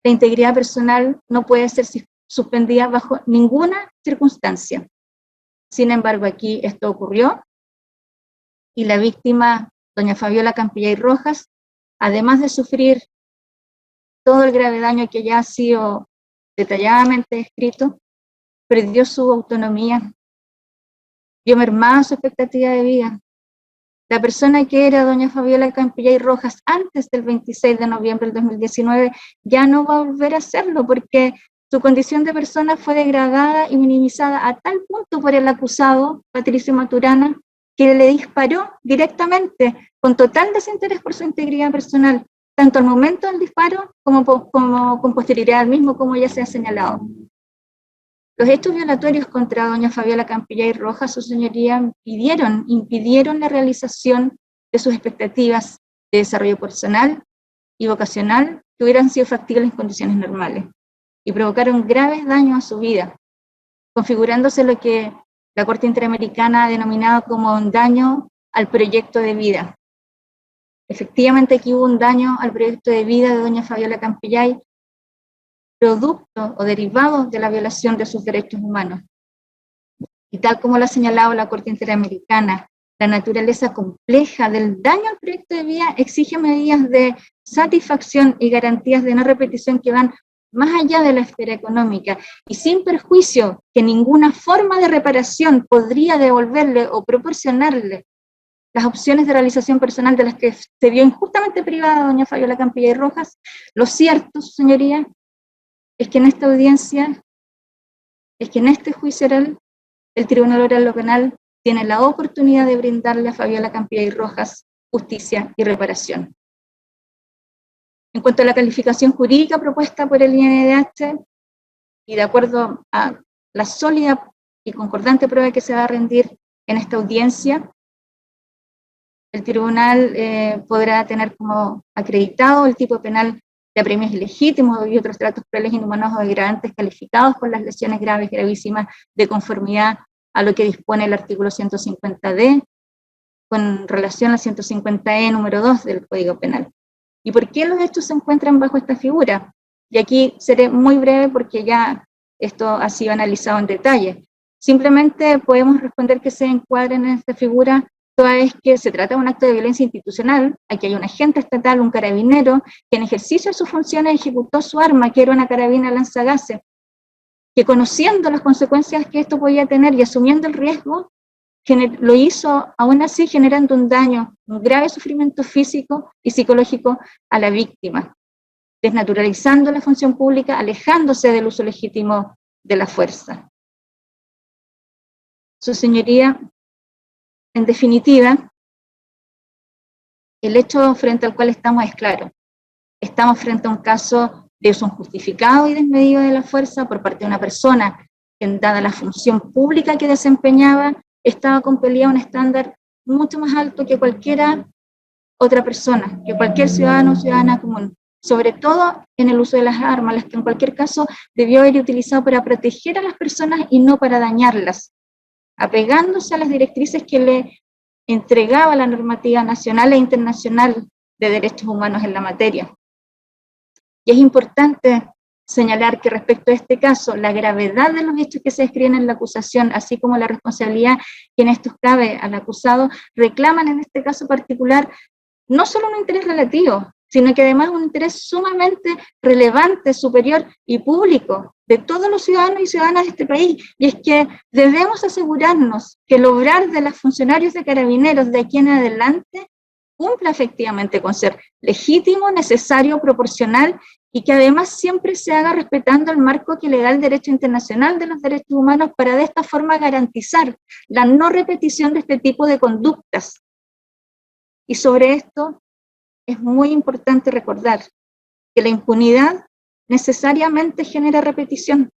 la integridad personal no puede ser suspendida bajo ninguna circunstancia. Sin embargo, aquí esto ocurrió, y la víctima, doña Fabiola Campillay Rojas, además de sufrir todo el grave daño que ya ha sido detalladamente descrito, perdió su autonomía, vio mermada su expectativa de vida. La persona que era doña Fabiola Campillay Rojas antes del 26 de noviembre del 2019 ya no va a volver a hacerlo, porque su condición de persona fue degradada y minimizada a tal punto por el acusado, Patricio Maturana, que le disparó directamente, con total desinterés por su integridad personal, tanto al momento del disparo como con posterioridad al mismo, como ya se ha señalado. Los hechos violatorios contra doña Fabiola Campillay Rojas, su señoría, impidieron la realización de sus expectativas de desarrollo personal y vocacional que hubieran sido factibles en condiciones normales, y provocaron graves daños a su vida, configurándose lo que la Corte Interamericana ha denominado como un daño al proyecto de vida. Efectivamente, aquí hubo un daño al proyecto de vida de doña Fabiola Campillay, producto o derivado de la violación de sus derechos humanos. Y tal como lo ha señalado la Corte Interamericana, la naturaleza compleja del daño al proyecto de vida exige medidas de satisfacción y garantías de no repetición que van más allá de la esfera económica, y sin perjuicio que ninguna forma de reparación podría devolverle o proporcionarle las opciones de realización personal de las que se vio injustamente privada doña Fabiola Campillay Rojas. Lo cierto, su señoría, es que en esta audiencia, en este juicio oral, el Tribunal Oral Penal tiene la oportunidad de brindarle a Fabiola Campillay Rojas justicia y reparación. En cuanto a la calificación jurídica propuesta por el INDH, y de acuerdo a la sólida y concordante prueba que se va a rendir en esta audiencia, el tribunal podrá tener como acreditado el tipo penal de apremios ilegítimos y otros tratos crueles, inhumanos o degradantes calificados por las lesiones graves, gravísimas, de conformidad a lo que dispone el artículo 150D, con relación al 150E número 2 del Código Penal. ¿Y por qué los hechos se encuentran bajo esta figura? Y aquí seré muy breve porque ya esto ha sido analizado en detalle. Simplemente podemos responder que se encuadren en esta figura toda vez que se trata de un acto de violencia institucional. Aquí hay un agente estatal, un carabinero, que en ejercicio de sus funciones ejecutó su arma, que era una carabina lanzagases, que conociendo las consecuencias que esto podía tener y asumiendo el riesgo, lo hizo aún así generando un daño, un grave sufrimiento físico y psicológico a la víctima, desnaturalizando la función pública, alejándose del uso legítimo de la fuerza. Su señoría, en definitiva, el hecho frente al cual estamos es claro. Estamos frente a un caso de uso injustificado y desmedido de la fuerza por parte de una persona que, dada la función pública que desempeñaba, estaba compelida a un estándar mucho más alto que cualquiera otra persona, que cualquier ciudadano o ciudadana común, sobre todo en el uso de las armas, las que en cualquier caso debió haber utilizado para proteger a las personas y no para dañarlas, apegándose a las directrices que le entregaba la normativa nacional e internacional de derechos humanos en la materia. Y es importante señalar que respecto a este caso, la gravedad de los hechos que se describen en la acusación, así como la responsabilidad que en estos cabe al acusado, reclaman en este caso particular no solo un interés relativo, sino que además un interés sumamente relevante, superior y público de todos los ciudadanos y ciudadanas de este país. Y es que debemos asegurarnos que el obrar de los funcionarios de Carabineros de aquí en adelante cumpla efectivamente con ser legítimo, necesario, proporcional, y que además siempre se haga respetando el marco que le da el derecho internacional de los derechos humanos para de esta forma garantizar la no repetición de este tipo de conductas. Y sobre esto es muy importante recordar que la impunidad necesariamente genera repetición.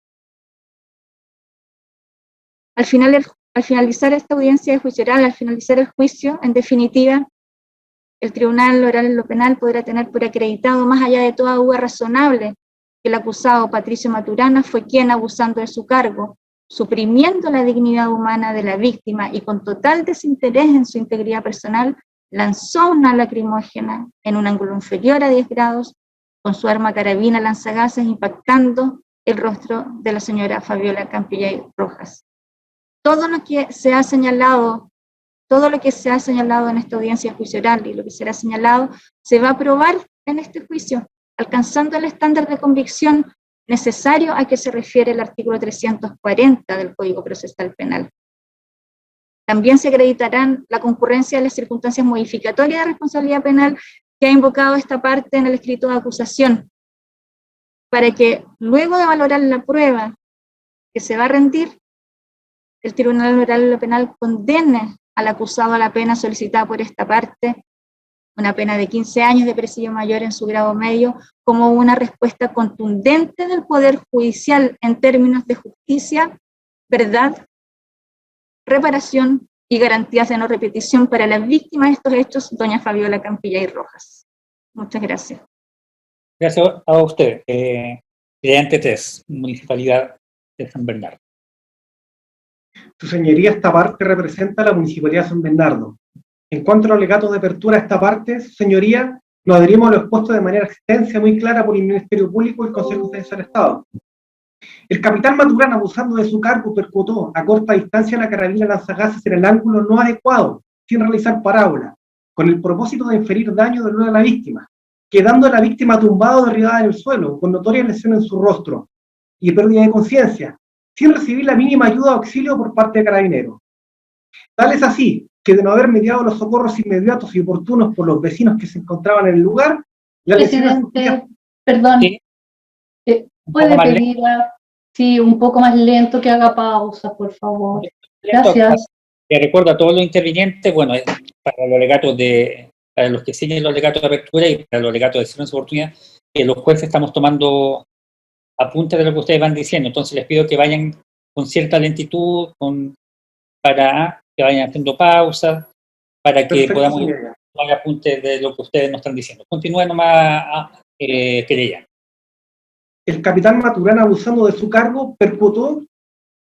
Al finalizar esta audiencia de juicio oral, al finalizar el juicio, en definitiva, el Tribunal Oral en lo Penal podrá tener por acreditado, más allá de toda duda razonable, que el acusado Patricio Maturana fue quien, abusando de su cargo, suprimiendo la dignidad humana de la víctima y con total desinterés en su integridad personal, lanzó una lacrimógena en un ángulo inferior a 10 grados con su arma carabina lanzagases, impactando el rostro de la señora Fabiola Campillay Rojas. Todo lo que se ha señalado en esta audiencia de juicio oral y lo que será señalado se va a probar en este juicio, alcanzando el estándar de convicción necesario a que se refiere el artículo 340 del Código Procesal Penal. También se acreditarán la concurrencia de las circunstancias modificatorias de responsabilidad penal que ha invocado esta parte en el escrito de acusación, para que luego de valorar la prueba que se va a rendir, el Tribunal Oral en lo Penal condene al acusado a la pena solicitada por esta parte, una pena de 15 años de presidio mayor en su grado medio, como una respuesta contundente del Poder Judicial en términos de justicia, verdad, reparación y garantías de no repetición para la víctima de estos hechos, doña Fabiola Campillay Rojas. Muchas gracias. Gracias a usted. Presidente 3, Municipalidad de San Bernardo. Su señoría, esta parte representa a la Municipalidad de San Bernardo. En cuanto a los alegatos de apertura a esta parte, su señoría, nos adherimos a lo expuesto de manera extensa y muy clara por el Ministerio Público y el Consejo de Defensa del Estado. El capitán Maturana, abusando de su cargo, percutó a corta distancia la carabina lanzagases en el ángulo no adecuado, sin realizar parábola, con el propósito de inferir daño de nuevo a la víctima, quedando a la víctima tumbada o derribada en el suelo, con notorias lesiones en su rostro y pérdida de conciencia, sin recibir la mínima ayuda o auxilio por parte de Carabineros. Tal es así, que de no haber mediado los socorros inmediatos y oportunos por los vecinos que se encontraban en el lugar, la Presidente, perdón, ¿Sí? puede pedir un poco más lento, que haga pausa, por favor. Gracias. Le recuerdo a todos los intervinientes, bueno, para los alegatos para los que siguen los alegatos de apertura y para los alegatos de silencio de oportunidad, que los jueces estamos tomando apuntes de lo que ustedes van diciendo, entonces les pido que vayan con cierta lentitud, para que vayan haciendo pausas, para que podamos tomar apuntes de lo que ustedes nos están diciendo. Continúen nomás, querella. El capitán Maturana, abusando de su cargo, percutó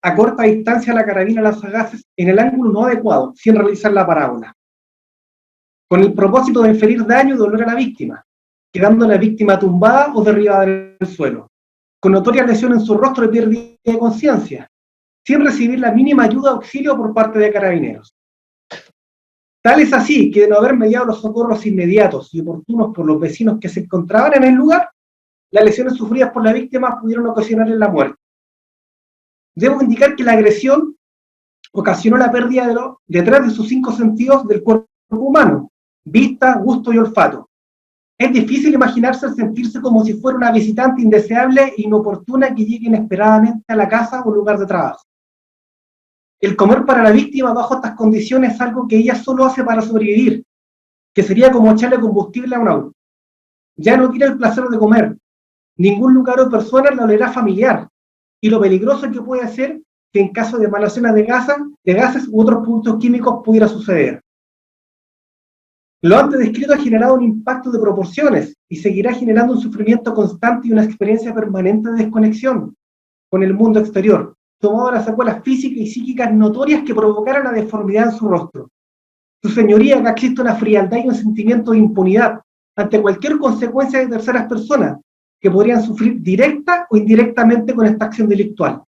a corta distancia la carabina lanzagases en el ángulo no adecuado, sin realizar la parábola, con el propósito de inferir daño y dolor a la víctima, quedando la víctima tumbada o derribada en el suelo, con notorias lesiones en su rostro y pérdida de conciencia, sin recibir la mínima ayuda o auxilio por parte de Carabineros. Tal es así que de no haber mediado los socorros inmediatos y oportunos por los vecinos que se encontraban en el lugar, las lesiones sufridas por la víctima pudieron ocasionarle la muerte. Debo indicar que la agresión ocasionó la pérdida de 3 de sus 5 sentidos del cuerpo humano: vista, gusto y olfato. Es difícil imaginarse el sentirse como si fuera una visitante indeseable e inoportuna que llegue inesperadamente a la casa o lugar de trabajo. El comer para la víctima bajo estas condiciones es algo que ella solo hace para sobrevivir, que sería como echarle combustible a un auto. Ya no tiene el placer de comer. Ningún lugar o persona la olerá familiar, y lo peligroso que puede ser que en caso de inhalaciones de gases u otros productos químicos pudiera suceder. Lo antes descrito ha generado un impacto de proporciones y seguirá generando un sufrimiento constante y una experiencia permanente de desconexión con el mundo exterior, tomado las secuelas físicas y psíquicas notorias que provocaron la deformidad en su rostro. Su señoría, acá existe una frialdad y un sentimiento de impunidad ante cualquier consecuencia de terceras personas, que podrían sufrir directa o indirectamente con esta acción delictual.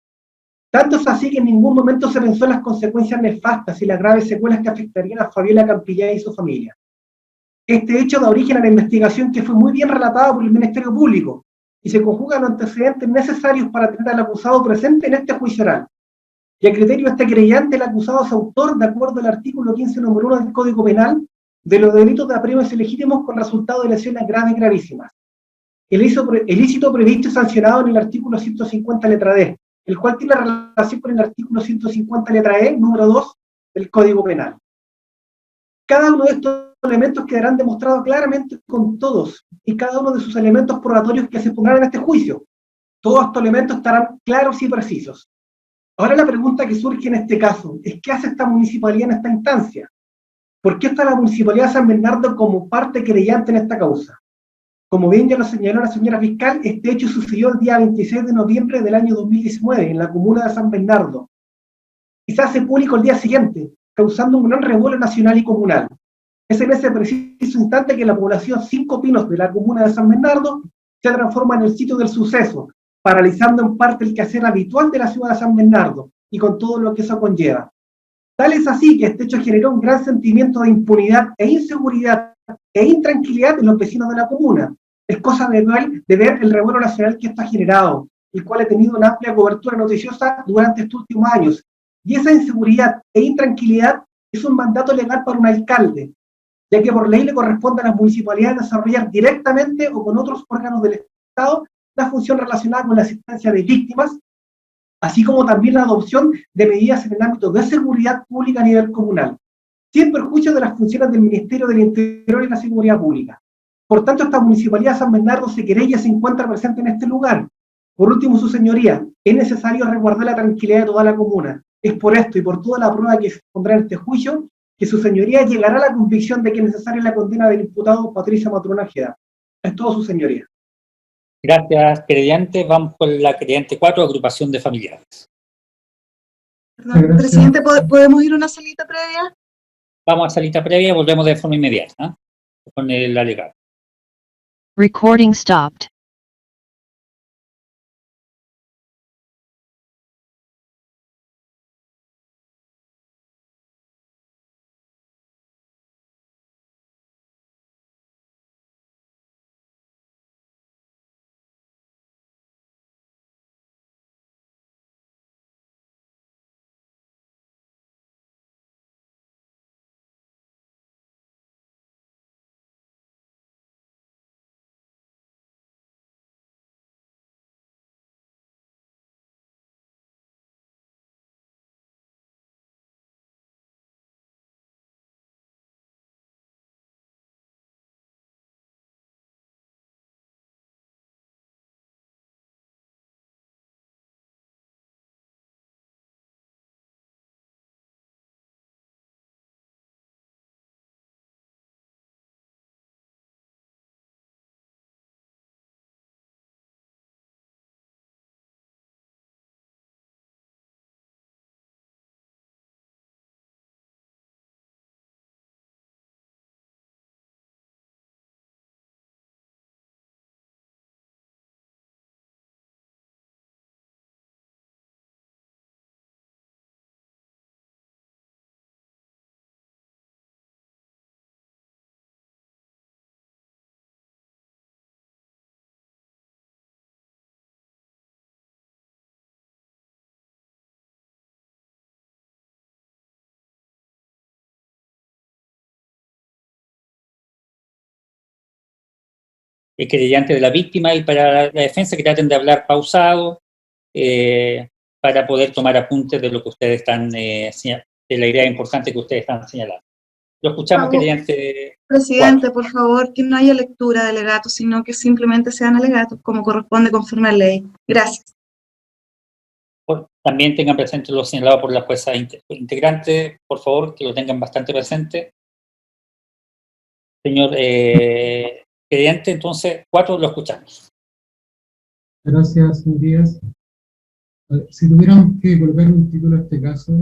Tanto es así que en ningún momento se pensó en las consecuencias nefastas y las graves secuelas que afectarían a Fabiola Campillay y su familia. Este hecho da origen a la investigación que fue muy bien relatada por el Ministerio Público y se conjugan los antecedentes necesarios para tener al acusado presente en este juicio oral. Y a criterio de este creyente, el acusado es autor, de acuerdo al artículo 15, número 1 del Código Penal, de los delitos de apremios ilegítimos con resultado de lesiones graves y gravísimas. El ilícito previsto y sancionado en el artículo 150, letra D, el cual tiene relación con el artículo 150, letra E, número 2 del Código Penal. Cada uno de estos elementos quedarán demostrados claramente con todos y cada uno de sus elementos probatorios que se pondrán en este juicio. Todos estos elementos estarán claros y precisos. Ahora la pregunta que surge en este caso es: ¿qué hace esta municipalidad en esta instancia? ¿Por qué está la Municipalidad de San Bernardo como parte querellante en esta causa? Como bien ya lo señaló la señora fiscal, este hecho sucedió el día 26 de noviembre del año 2019 en la comuna de San Bernardo y se hace público el día siguiente, causando un gran revuelo nacional y comunal. Es en ese preciso instante que la población Cinco Pinos de la comuna de San Bernardo se transforma en el sitio del suceso, paralizando en parte el quehacer habitual de la ciudad de San Bernardo y con todo lo que eso conlleva. Tal es así que este hecho generó un gran sentimiento de impunidad e inseguridad e intranquilidad en los vecinos de la comuna. Es cosa de ver el revuelo nacional que esto ha generado, el cual ha tenido una amplia cobertura noticiosa durante estos últimos años. Y esa inseguridad e intranquilidad es un mandato legal para un alcalde, ya que por ley le corresponde a las municipalidades desarrollar directamente o con otros órganos del Estado la función relacionada con la asistencia de víctimas, así como también la adopción de medidas en el ámbito de seguridad pública a nivel comunal, sin perjuicio de las funciones del Ministerio del Interior y la Seguridad Pública. Por tanto, esta Municipalidad de San Bernardo se querella y se encuentra presente en este lugar. Por último, su señoría, es necesario resguardar la tranquilidad de toda la comuna. Es por esto y por toda la prueba que se pondrá en este juicio que su señoría llegará a la convicción de que es necesaria la condena del imputado Patricia Maturana Ojeda. Es todo, su señoría. Gracias, querellante. Vamos con la querellante 4, agrupación de familiares. Perdón, presidente, ¿podemos ir a una salita previa? Vamos a salita previa y volvemos de forma inmediata, ¿eh? Con el alegado. Recording stopped. Querellante de la víctima y para la defensa que traten de hablar pausado para poder tomar apuntes de lo que ustedes están, de la idea importante que ustedes están señalando. Lo escuchamos, querellante. Presidente, por favor, que no haya lectura de alegatos, sino que simplemente sean alegatos como corresponde conforme a la ley. Gracias. También tengan presente lo señalado por la jueza integrante, por favor, que lo tengan bastante presente. Señor querellante, entonces, 4 lo escuchamos. Gracias, señorías. Si tuviéramos que volver un título a este caso,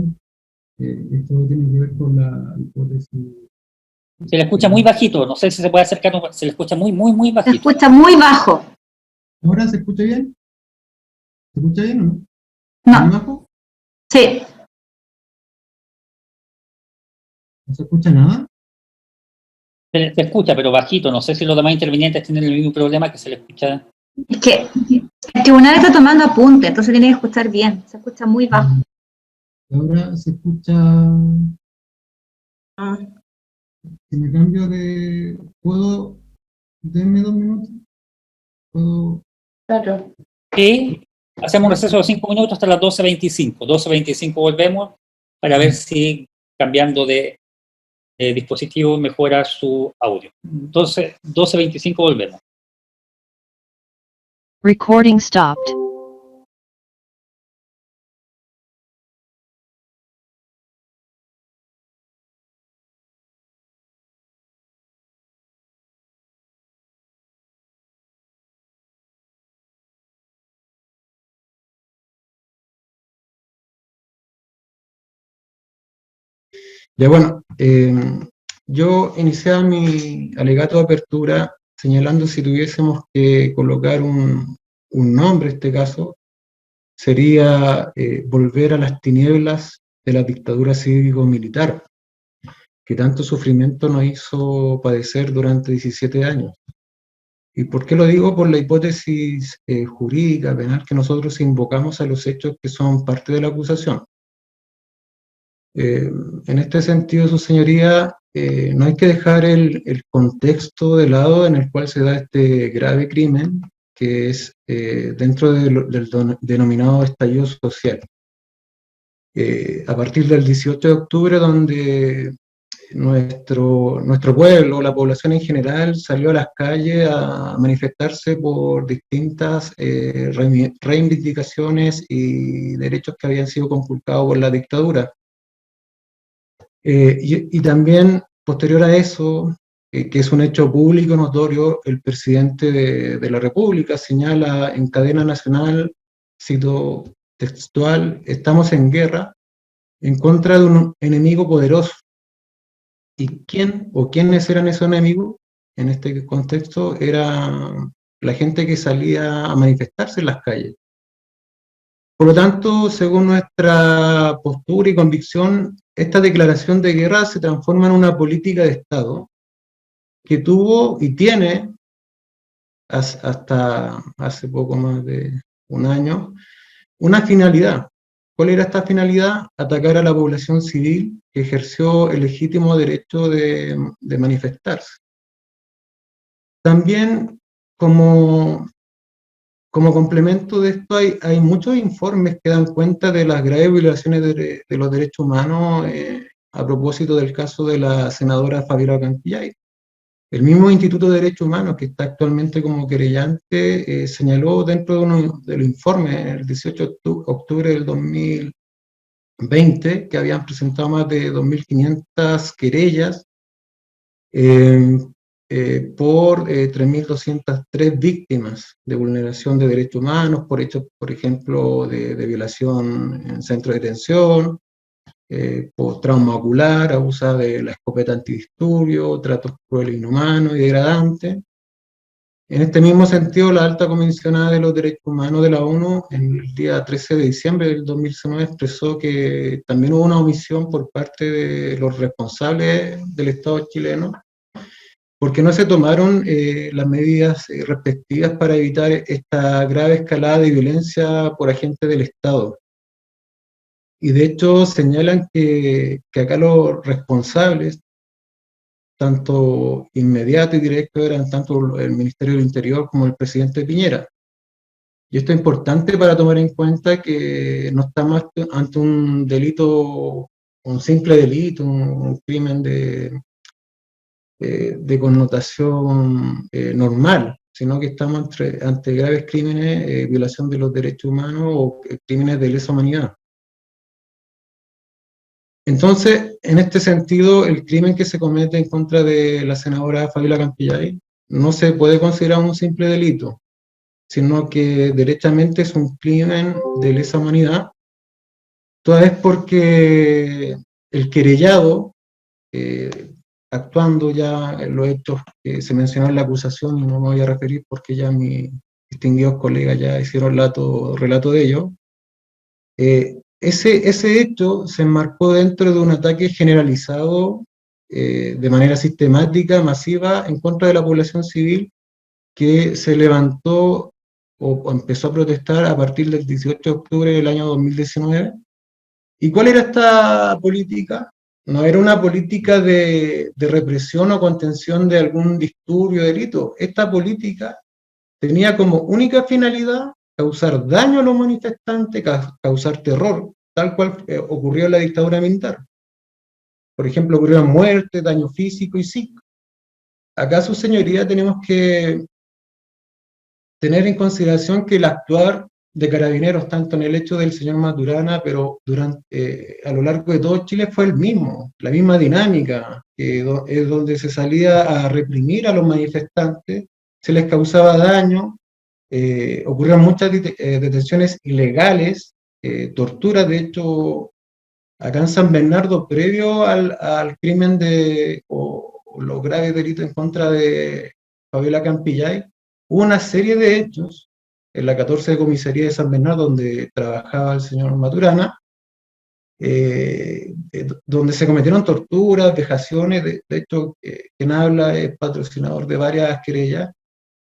esto tiene que ver con la hipótesis. Se le escucha muy bajito, no sé si se puede acercar, se le escucha muy bajito. Se escucha muy bajo. ¿Ahora se escucha bien? ¿Se escucha bien o no? No. ¿Muy bajo? Sí. ¿No se escucha nada? Se escucha, pero bajito. No sé si los demás intervinientes tienen el mismo problema, que se le escucha. Es que el tribunal está tomando apunte, entonces tiene que escuchar bien. Se escucha muy bajo. Ahora se escucha... Si me cambio de... ¿Puedo? Denme 2 minutos. ¿Puedo? Claro. Y hacemos un receso de 5 minutos hasta las 12:25. 12:25 volvemos para ver si cambiando de dispositivo mejora su audio. Entonces, 12:25 volvemos. Recording stopped. Ya bueno, yo iniciaba mi alegato de apertura señalando si tuviésemos que colocar un nombre, en este caso, sería volver a las tinieblas de la dictadura cívico-militar, que tanto sufrimiento nos hizo padecer durante 17 años. ¿Y por qué lo digo? Por la hipótesis jurídica, penal, que nosotros invocamos a los hechos que son parte de la acusación. En este sentido, su señoría, no hay que dejar el contexto de lado en el cual se da este grave crimen, que es dentro del denominado estallido social. A partir del 18 de octubre, donde nuestro pueblo, la población en general, salió a las calles a manifestarse por distintas reivindicaciones y derechos que habían sido conculcados por la dictadura. Y también, posterior a eso, que es un hecho público notorio, el presidente de la República señala en cadena nacional, cito textual: estamos en guerra en contra de un enemigo poderoso. ¿Y quién o quiénes eran esos enemigos? En este contexto era la gente que salía a manifestarse en las calles. Por lo tanto, según nuestra postura y convicción, esta declaración de guerra se transforma en una política de Estado que tuvo y tiene, hasta hace poco más de un año, una finalidad. ¿Cuál era esta finalidad? Atacar a la población civil que ejerció el legítimo derecho de manifestarse. También, como complemento de esto, hay muchos informes que dan cuenta de las graves violaciones de los derechos humanos a propósito del caso de la senadora Fabiola Campillay. El mismo Instituto de Derechos Humanos, que está actualmente como querellante, señaló dentro de uno de los informes, el 18 de octubre del 2020, que habían presentado más de 2.500 querellas por 3.203 víctimas de vulneración de derechos humanos, por hechos, por ejemplo, de violación en centro de detención, por trauma ocular, abuso de la escopeta antidisturbio, tratos crueles, inhumanos y degradantes. En este mismo sentido, la alta comisionada de los derechos humanos de la ONU, en el día 13 de diciembre del 2019, expresó que también hubo una omisión por parte de los responsables del Estado chileno, porque no se tomaron las medidas respectivas para evitar esta grave escalada de violencia por agentes del Estado. Y de hecho señalan que acá los responsables, tanto inmediato y directo, eran tanto el Ministerio del Interior como el presidente Piñera. Y esto es importante para tomar en cuenta que no estamos ante un delito, un simple delito, un crimen de connotación normal, sino que estamos ante graves crímenes, violación de los derechos humanos o crímenes de lesa humanidad. Entonces, en este sentido, el crimen que se comete en contra de la senadora Fabiola Campillay no se puede considerar un simple delito, sino que derechamente es un crimen de lesa humanidad, toda vez porque el querellado, actuando ya en los hechos que se mencionó en la acusación, y no me voy a referir porque ya mi distinguidos colegas ya hicieron relato de ello. Ese hecho se enmarcó dentro de un ataque generalizado de manera sistemática, masiva, en contra de la población civil que se levantó o empezó a protestar a partir del 18 de octubre del año 2019. ¿Y cuál era esta política? No era una política de represión o contención de algún disturbio o delito. Esta política tenía como única finalidad causar daño a los manifestantes, causar terror, tal cual ocurrió en la dictadura militar. Por ejemplo, ocurrieron muertes, daño físico y psíquico. Acá, su señoría, tenemos que tener en consideración que el actuar de Carabineros, tanto en el hecho del señor Maturana, pero a lo largo de todo Chile fue el mismo, la misma dinámica, es donde se salía a reprimir a los manifestantes, se les causaba daño, ocurrieron muchas detenciones ilegales, torturas. De hecho, acá en San Bernardo, previo al crimen o los graves delitos en contra de Fabiola Campillay, hubo una serie de hechos en la 14 Comisaría de San Bernardo, donde trabajaba el señor Maturana, donde se cometieron torturas, vejaciones. De hecho, quien habla es patrocinador de varias querellas.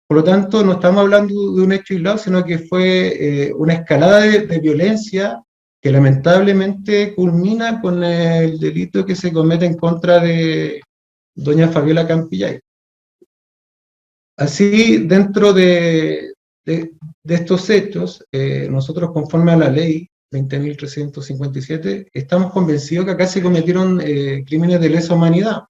Por lo tanto, no estamos hablando de un hecho aislado, sino que fue una escalada de violencia que lamentablemente culmina con el delito que se comete en contra de doña Fabiola Campillay. Así, dentro de estos hechos, nosotros, conforme a la ley 20.357, estamos convencidos que acá se cometieron crímenes de lesa humanidad,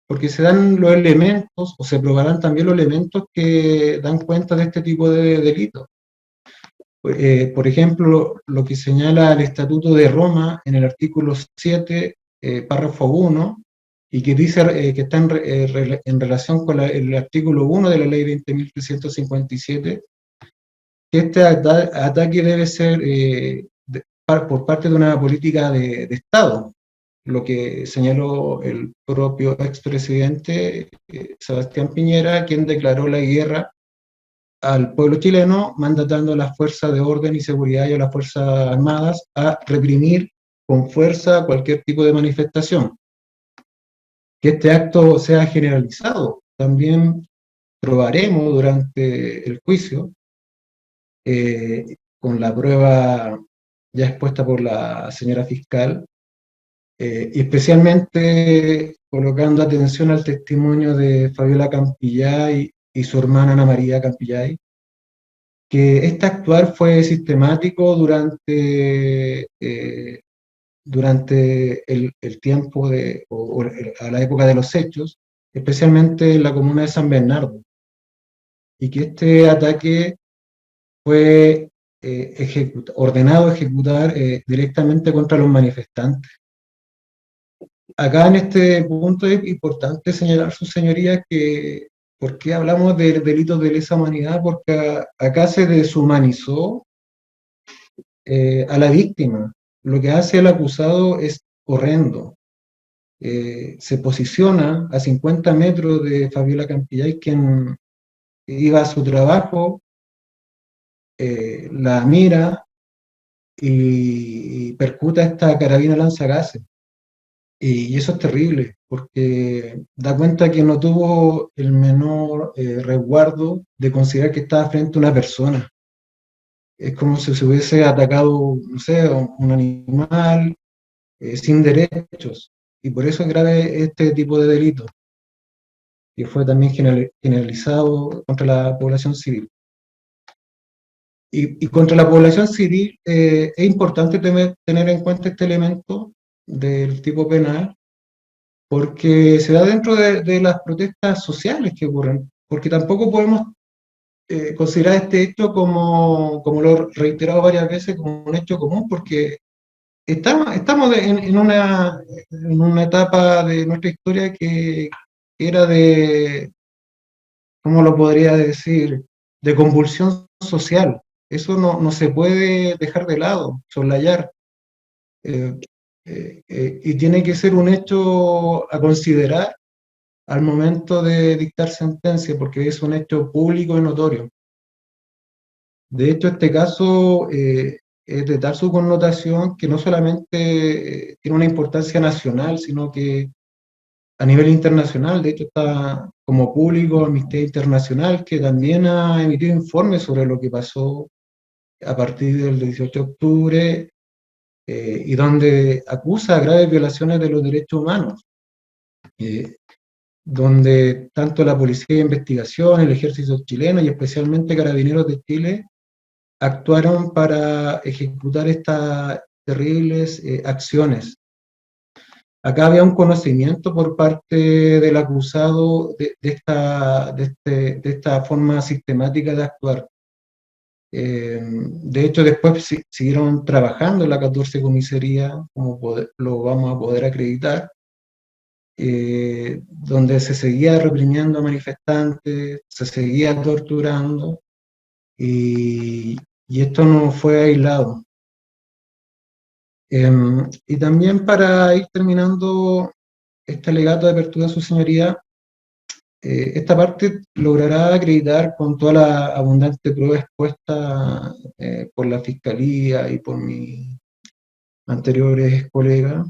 porque se dan los elementos, o se probarán también los elementos que dan cuenta de este tipo de delitos. Por ejemplo, lo que señala el Estatuto de Roma en el artículo 7, párrafo 1, y que dice que está en relación con el artículo 1 de la ley 20.357, que este ataque debe ser por parte de una política de Estado, lo que señaló el propio expresidente Sebastián Piñera, quien declaró la guerra al pueblo chileno, mandatando a las fuerzas de orden y seguridad y a las fuerzas armadas a reprimir con fuerza cualquier tipo de manifestación. Que este acto sea generalizado. También probaremos durante el juicio, con la prueba ya expuesta por la señora fiscal, y especialmente colocando atención al testimonio de Fabiola Campillay y su hermana Ana María Campillay, que este actuar fue sistemático durante el tiempo a la época de los hechos, especialmente en la comuna de San Bernardo, y que este ataque fue ordenado ejecutar directamente contra los manifestantes. Acá en este punto es importante señalar, sus señorías, que ¿por qué hablamos de delitos de lesa humanidad? Porque acá se deshumanizó a la víctima. Lo que hace el acusado es horrendo. Se posiciona a 50 metros de Fabiola Campillay, quien iba a su trabajo, la mira y percuta esta carabina lanzagases. Y eso es terrible, porque da cuenta que no tuvo el menor resguardo de considerar que estaba frente a una persona. Es como si se hubiese atacado, no sé, un animal sin derechos. Y por eso es grave este tipo de delito, que fue también generalizado contra la población civil. Y contra la población civil es importante tener en cuenta este elemento del tipo penal, porque se da dentro de las protestas sociales que ocurren, porque tampoco podemos considerar este hecho como lo he reiterado varias veces, como un hecho común, porque estamos en una etapa de nuestra historia que era de, ¿cómo lo podría decir?, de convulsión social. Eso no se puede dejar de lado, soslayar. Y tiene que ser un hecho a considerar al momento de dictar sentencia, porque es un hecho público y notorio. De hecho, este caso es de tal su connotación que no solamente tiene una importancia nacional, sino que a nivel internacional. De hecho, está como público Amnistía Internacional, que también ha emitido informes sobre lo que pasó a partir del 18 de octubre, y donde acusa graves violaciones de los derechos humanos, donde tanto la Policía de Investigación, el Ejército chileno y especialmente Carabineros de Chile actuaron para ejecutar estas terribles acciones. Acá había un conocimiento por parte del acusado de esta forma sistemática de actuar. De hecho, después siguieron trabajando en la 14 comisaría, como lo vamos a poder acreditar, donde se seguía reprimiendo a manifestantes, se seguía torturando, y esto no fue aislado. Y también, para ir terminando este alegato de apertura de su señoría, esta parte logrará acreditar con toda la abundante prueba expuesta por la Fiscalía y por mis anteriores colegas,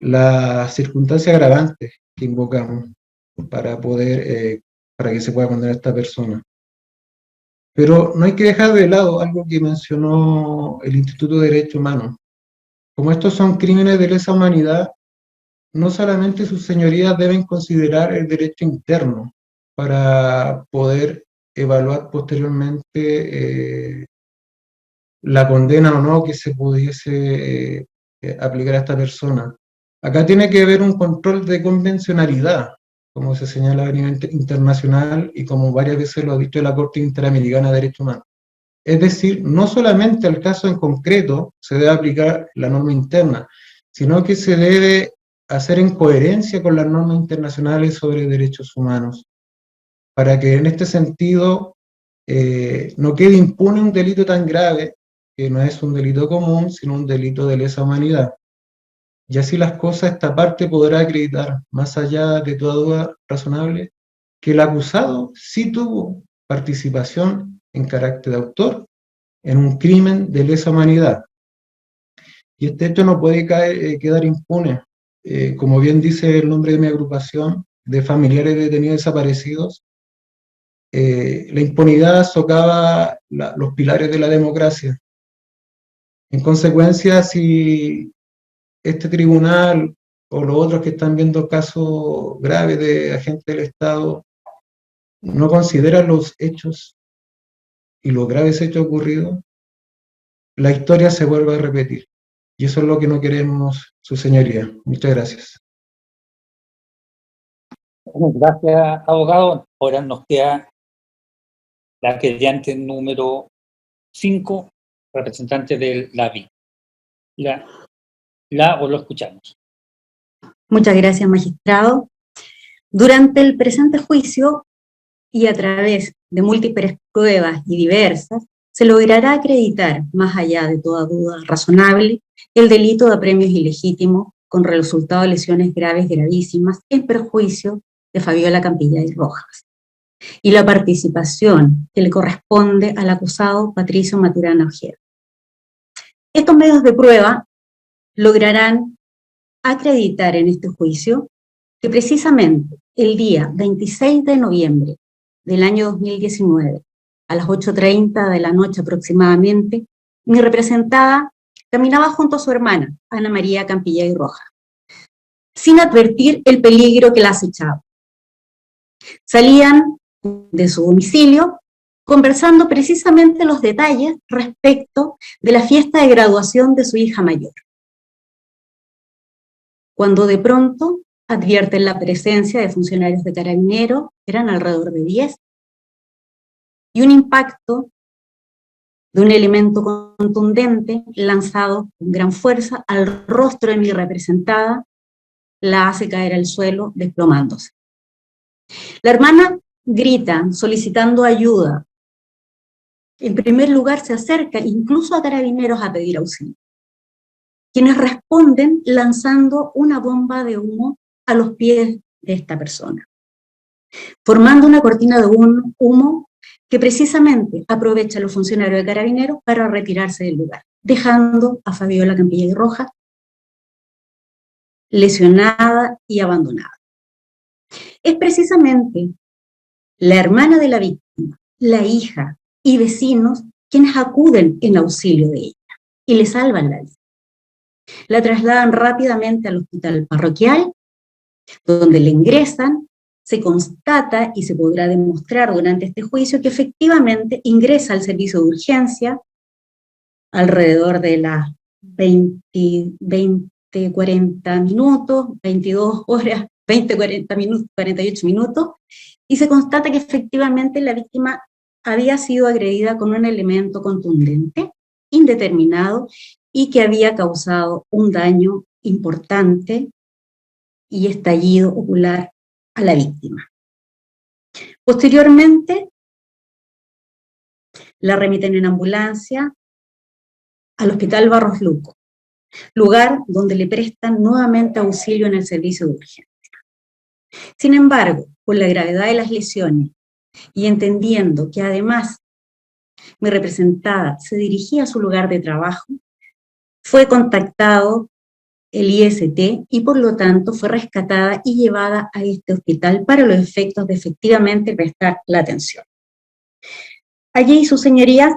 las circunstancias agravantes que invocamos para que se pueda condenar a esta persona. Pero no hay que dejar de lado algo que mencionó el Instituto de Derechos Humanos. Como estos son crímenes de lesa humanidad, no solamente sus señorías deben considerar el derecho interno para poder evaluar posteriormente la condena o no que se pudiese aplicar a esta persona. Acá tiene que haber un control de convencionalidad, como se señala a nivel internacional y como varias veces lo ha dicho la Corte Interamericana de Derechos Humanos. Es decir, no solamente al caso en concreto se debe aplicar la norma interna, sino que se debe hacer en coherencia con las normas internacionales sobre derechos humanos, para que en este sentido no quede impune un delito tan grave, que no es un delito común, sino un delito de lesa humanidad. Y así las cosas, esta parte podrá acreditar, más allá de toda duda razonable, que el acusado sí tuvo participación en carácter de autor en un crimen de lesa humanidad. Y este hecho no puede quedar impune. Como bien dice el nombre de mi agrupación, de familiares de detenidos desaparecidos, la impunidad socava los pilares de la democracia. En consecuencia, si este tribunal o los otros que están viendo casos graves de agentes del Estado no consideran los hechos y los graves hechos ocurridos, la historia se vuelve a repetir. Y eso es lo que no queremos, su señoría. Muchas gracias. Gracias, abogado. Ahora nos queda la querellante número 5, representante del LAVI. O lo escuchamos. Muchas gracias, magistrado. Durante el presente juicio y a través de múltiples pruebas y diversas, se logrará acreditar, más allá de toda duda razonable, el delito de apremios ilegítimos con resultado de lesiones graves gravísimas en perjuicio de Fabiola Campillay Rojas, y la participación que le corresponde al acusado Patricio Maturana Ojeda. Estos medios de prueba lograrán acreditar en este juicio que precisamente el día 26 de noviembre del año 2019, a las 8:30 de la noche aproximadamente, mi representada caminaba junto a su hermana, Ana María Campillay Rojas, sin advertir el peligro que la acechaba. Salían de su domicilio conversando precisamente los detalles respecto de la fiesta de graduación de su hija mayor, cuando de pronto advierten la presencia de funcionarios de Carabineros, eran alrededor de 10, y un impacto de un elemento contundente lanzado con gran fuerza al rostro de mi representada, la hace caer al suelo desplomándose. La hermana grita solicitando ayuda. En primer lugar se acerca incluso a Carabineros a pedir auxilio, quienes responden lanzando una bomba de humo a los pies de esta persona, formando una cortina de humo que precisamente aprovecha a los funcionarios de Carabineros para retirarse del lugar, dejando a Fabiola Campilla Rojas lesionada y abandonada. Es precisamente la hermana de la víctima, la hija y vecinos quienes acuden en auxilio de ella y le salvan la vida. La trasladan rápidamente al hospital parroquial, donde le ingresan. Se constata y se podrá demostrar durante este juicio que efectivamente ingresa al servicio de urgencia alrededor de las 40 minutos, 22 horas, 40 minutos, 48 minutos, y se constata que efectivamente la víctima había sido agredida con un elemento contundente, indeterminado, y que había causado un daño importante y estallido ocular a la víctima. Posteriormente, la remiten en ambulancia al Hospital Barros Luco, lugar donde le prestan nuevamente auxilio en el servicio de urgencia. Sin embargo, por la gravedad de las lesiones y entendiendo que además mi representada se dirigía a su lugar de trabajo, fue contactado el IST y por lo tanto fue rescatada y llevada a este hospital para los efectos de efectivamente prestar la atención. Allí, sus señorías,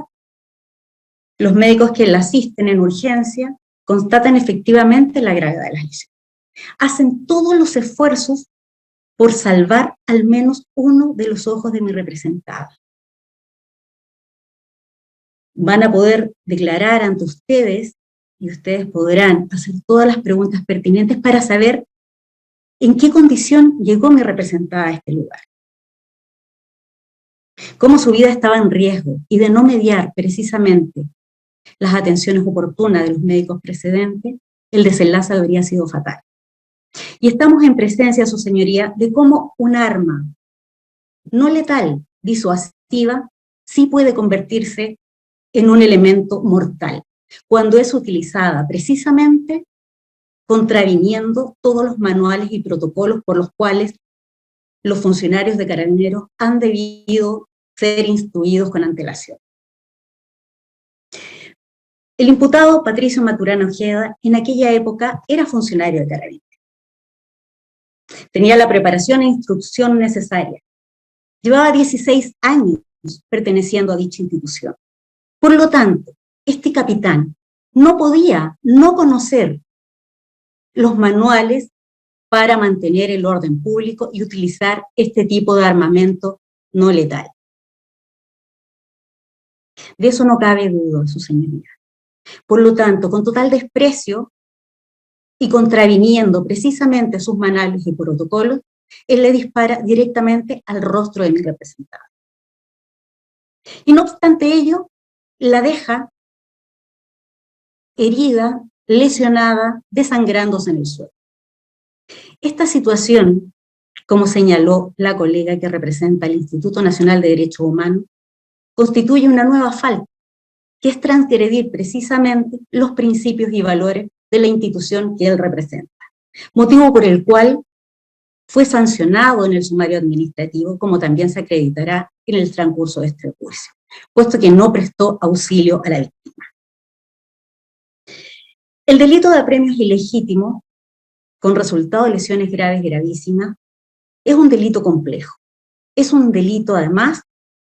los médicos que la asisten en urgencia constatan efectivamente la gravedad de las lesiones. Hacen todos los esfuerzos por salvar al menos uno de los ojos de mi representada. Van a poder declarar ante ustedes y ustedes podrán hacer todas las preguntas pertinentes para saber en qué condición llegó mi representada a este lugar. Cómo su vida estaba en riesgo y de no mediar precisamente las atenciones oportunas de los médicos precedentes, el desenlace habría sido fatal. Y estamos en presencia, su señoría, de cómo un arma no letal, disuasiva, sí puede convertirse en un elemento mortal, cuando es utilizada precisamente contraviniendo todos los manuales y protocolos por los cuales los funcionarios de Carabineros han debido ser instruidos con antelación. El imputado Patricio Maturana Ojeda en aquella época era funcionario de Carabineros. Tenía la preparación e instrucción necesaria. Llevaba 16 años perteneciendo a dicha institución. Por lo tanto, este capitán no podía no conocer los manuales para mantener el orden público y utilizar este tipo de armamento no letal. De eso no cabe duda, su señoría. Por lo tanto, con total desprecio y contraviniendo precisamente sus manuales y protocolos, él le dispara directamente al rostro de mi representada. Y no obstante ello, la deja herida, lesionada, desangrándose en el suelo. Esta situación, como señaló la colega que representa el Instituto Nacional de Derechos Humanos, constituye una nueva falta, que es transgredir precisamente los principios y valores de la institución que él representa, motivo por el cual fue sancionado en el sumario administrativo, como también se acreditará en el transcurso de este juicio, puesto que no prestó auxilio a la víctima. El delito de apremios ilegítimos, con resultado de lesiones graves gravísimas, es un delito complejo. Es un delito, además,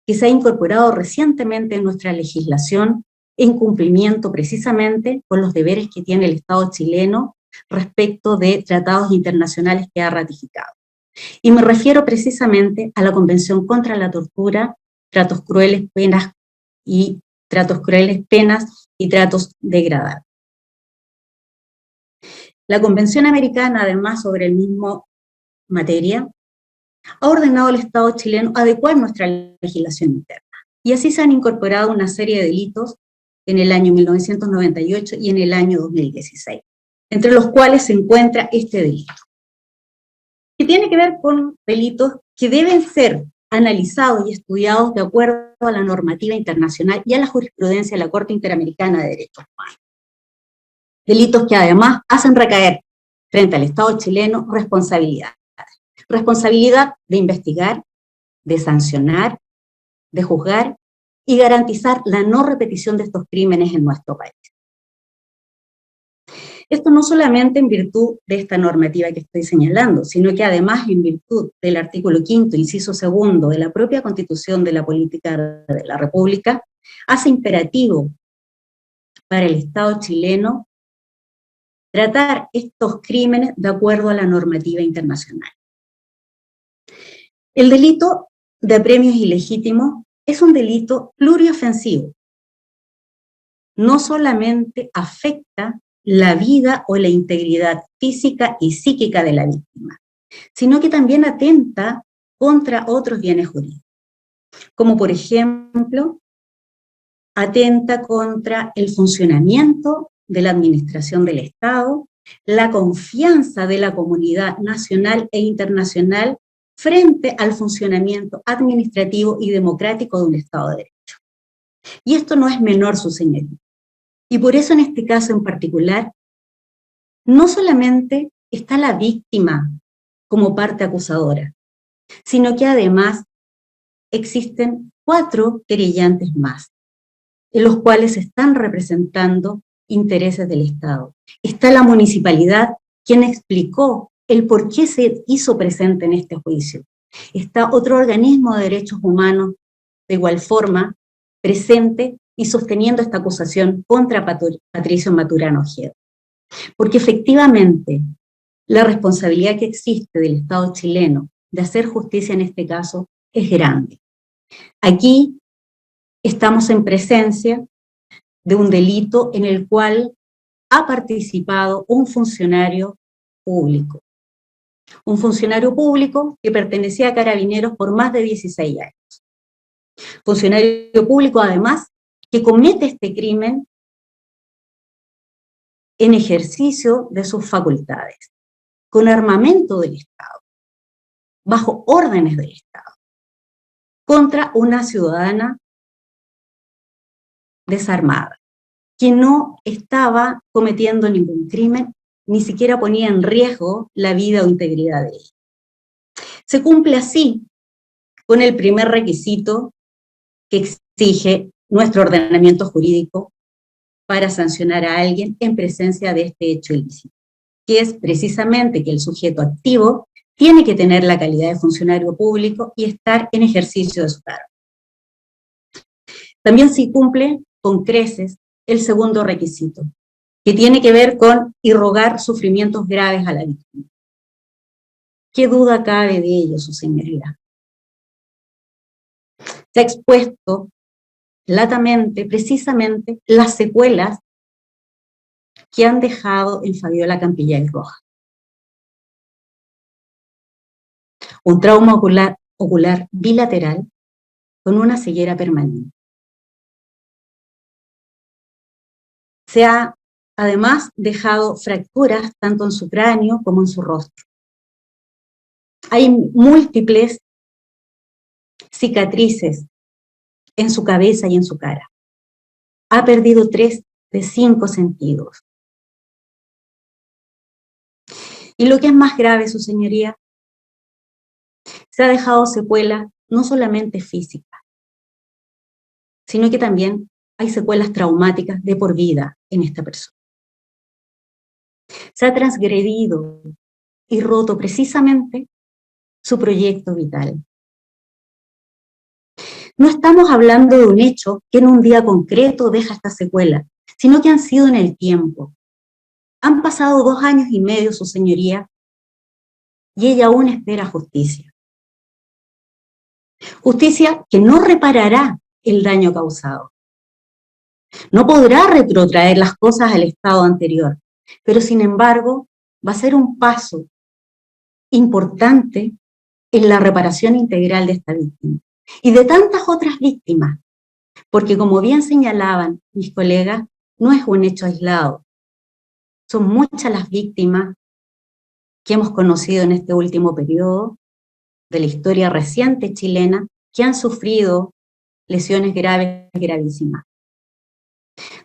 que se ha incorporado recientemente en nuestra legislación en cumplimiento precisamente con los deberes que tiene el Estado chileno respecto de tratados internacionales que ha ratificado. Y me refiero precisamente a la Convención contra la Tortura, Tratos Crueles, Penas y Tratos Degradantes. La Convención Americana, además, sobre el mismo materia, ha ordenado al Estado chileno adecuar nuestra legislación interna. Y así se han incorporado una serie de delitos en el año 1998 y en el año 2016, entre los cuales se encuentra este delito, que tiene que ver con delitos que deben ser analizados y estudiados de acuerdo a la normativa internacional y a la jurisprudencia de la Corte Interamericana de Derechos Humanos. Delitos que además hacen recaer frente al Estado chileno responsabilidad. Responsabilidad de investigar, de sancionar, de juzgar y garantizar la no repetición de estos crímenes en nuestro país. Esto no solamente en virtud de esta normativa que estoy señalando, sino que además en virtud del artículo 5º, inciso 2 de la propia Constitución de la Política de la República, hace imperativo para el Estado chileno tratar estos crímenes de acuerdo a la normativa internacional. El delito de apremios ilegítimos es un delito pluriofensivo. No solamente afecta la vida o la integridad física y psíquica de la víctima, sino que también atenta contra otros bienes jurídicos, como por ejemplo, atenta contra el funcionamiento de la administración del Estado, la confianza de la comunidad nacional e internacional frente al funcionamiento administrativo y democrático de un Estado de Derecho. Y esto no es menor, su señoría. Y por eso en este caso en particular, no solamente está la víctima como parte acusadora, sino que además existen 4 querellantes más, en los cuales se están representando intereses del Estado. Está la municipalidad, quien explicó el por qué se hizo presente en este juicio. Está otro organismo de derechos humanos, de igual forma, presente y sosteniendo esta acusación contra Patricio Maturana Ojeda. Porque efectivamente, la responsabilidad que existe del Estado chileno de hacer justicia en este caso es grande. Aquí estamos en presencia de un delito en el cual ha participado un funcionario público. Un funcionario público que pertenecía a Carabineros por más de 16 años. Funcionario público, además, que comete este crimen en ejercicio de sus facultades, con armamento del Estado, bajo órdenes del Estado, contra una ciudadana desarmada, que no estaba cometiendo ningún crimen, ni siquiera ponía en riesgo la vida o integridad de ella. Se cumple así con el primer requisito que exige nuestro ordenamiento jurídico para sancionar a alguien en presencia de este hecho ilícito, que es precisamente que el sujeto activo tiene que tener la calidad de funcionario público y estar en ejercicio de su cargo. También se cumple con creces el segundo requisito, que tiene que ver con irrogar sufrimientos graves a la víctima. ¿Qué duda cabe de ello, su señoría? Se ha expuesto latamente, precisamente, las secuelas que han dejado en Fabiola Campillay Rojas. Un trauma ocular bilateral con una ceguera permanente. Se ha, además, dejado fracturas tanto en su cráneo como en su rostro. Hay múltiples cicatrices en su cabeza y en su cara. Ha perdido 3 de 5 sentidos. Y lo que es más grave, su señoría, se ha dejado secuelas no solamente físicas, sino que también hay secuelas traumáticas de por vida en esta persona. Se ha transgredido y roto precisamente su proyecto vital. No estamos hablando de un hecho que en un día concreto deja esta secuela, sino que han sido en el tiempo. Han pasado 2 años y medio, su señoría, y ella aún espera justicia. Justicia que no reparará el daño causado. No podrá retrotraer las cosas al estado anterior, pero sin embargo va a ser un paso importante en la reparación integral de esta víctima y de tantas otras víctimas, porque como bien señalaban mis colegas, no es un hecho aislado. Son muchas las víctimas que hemos conocido en este último periodo de la historia reciente chilena que han sufrido lesiones graves, gravísimas.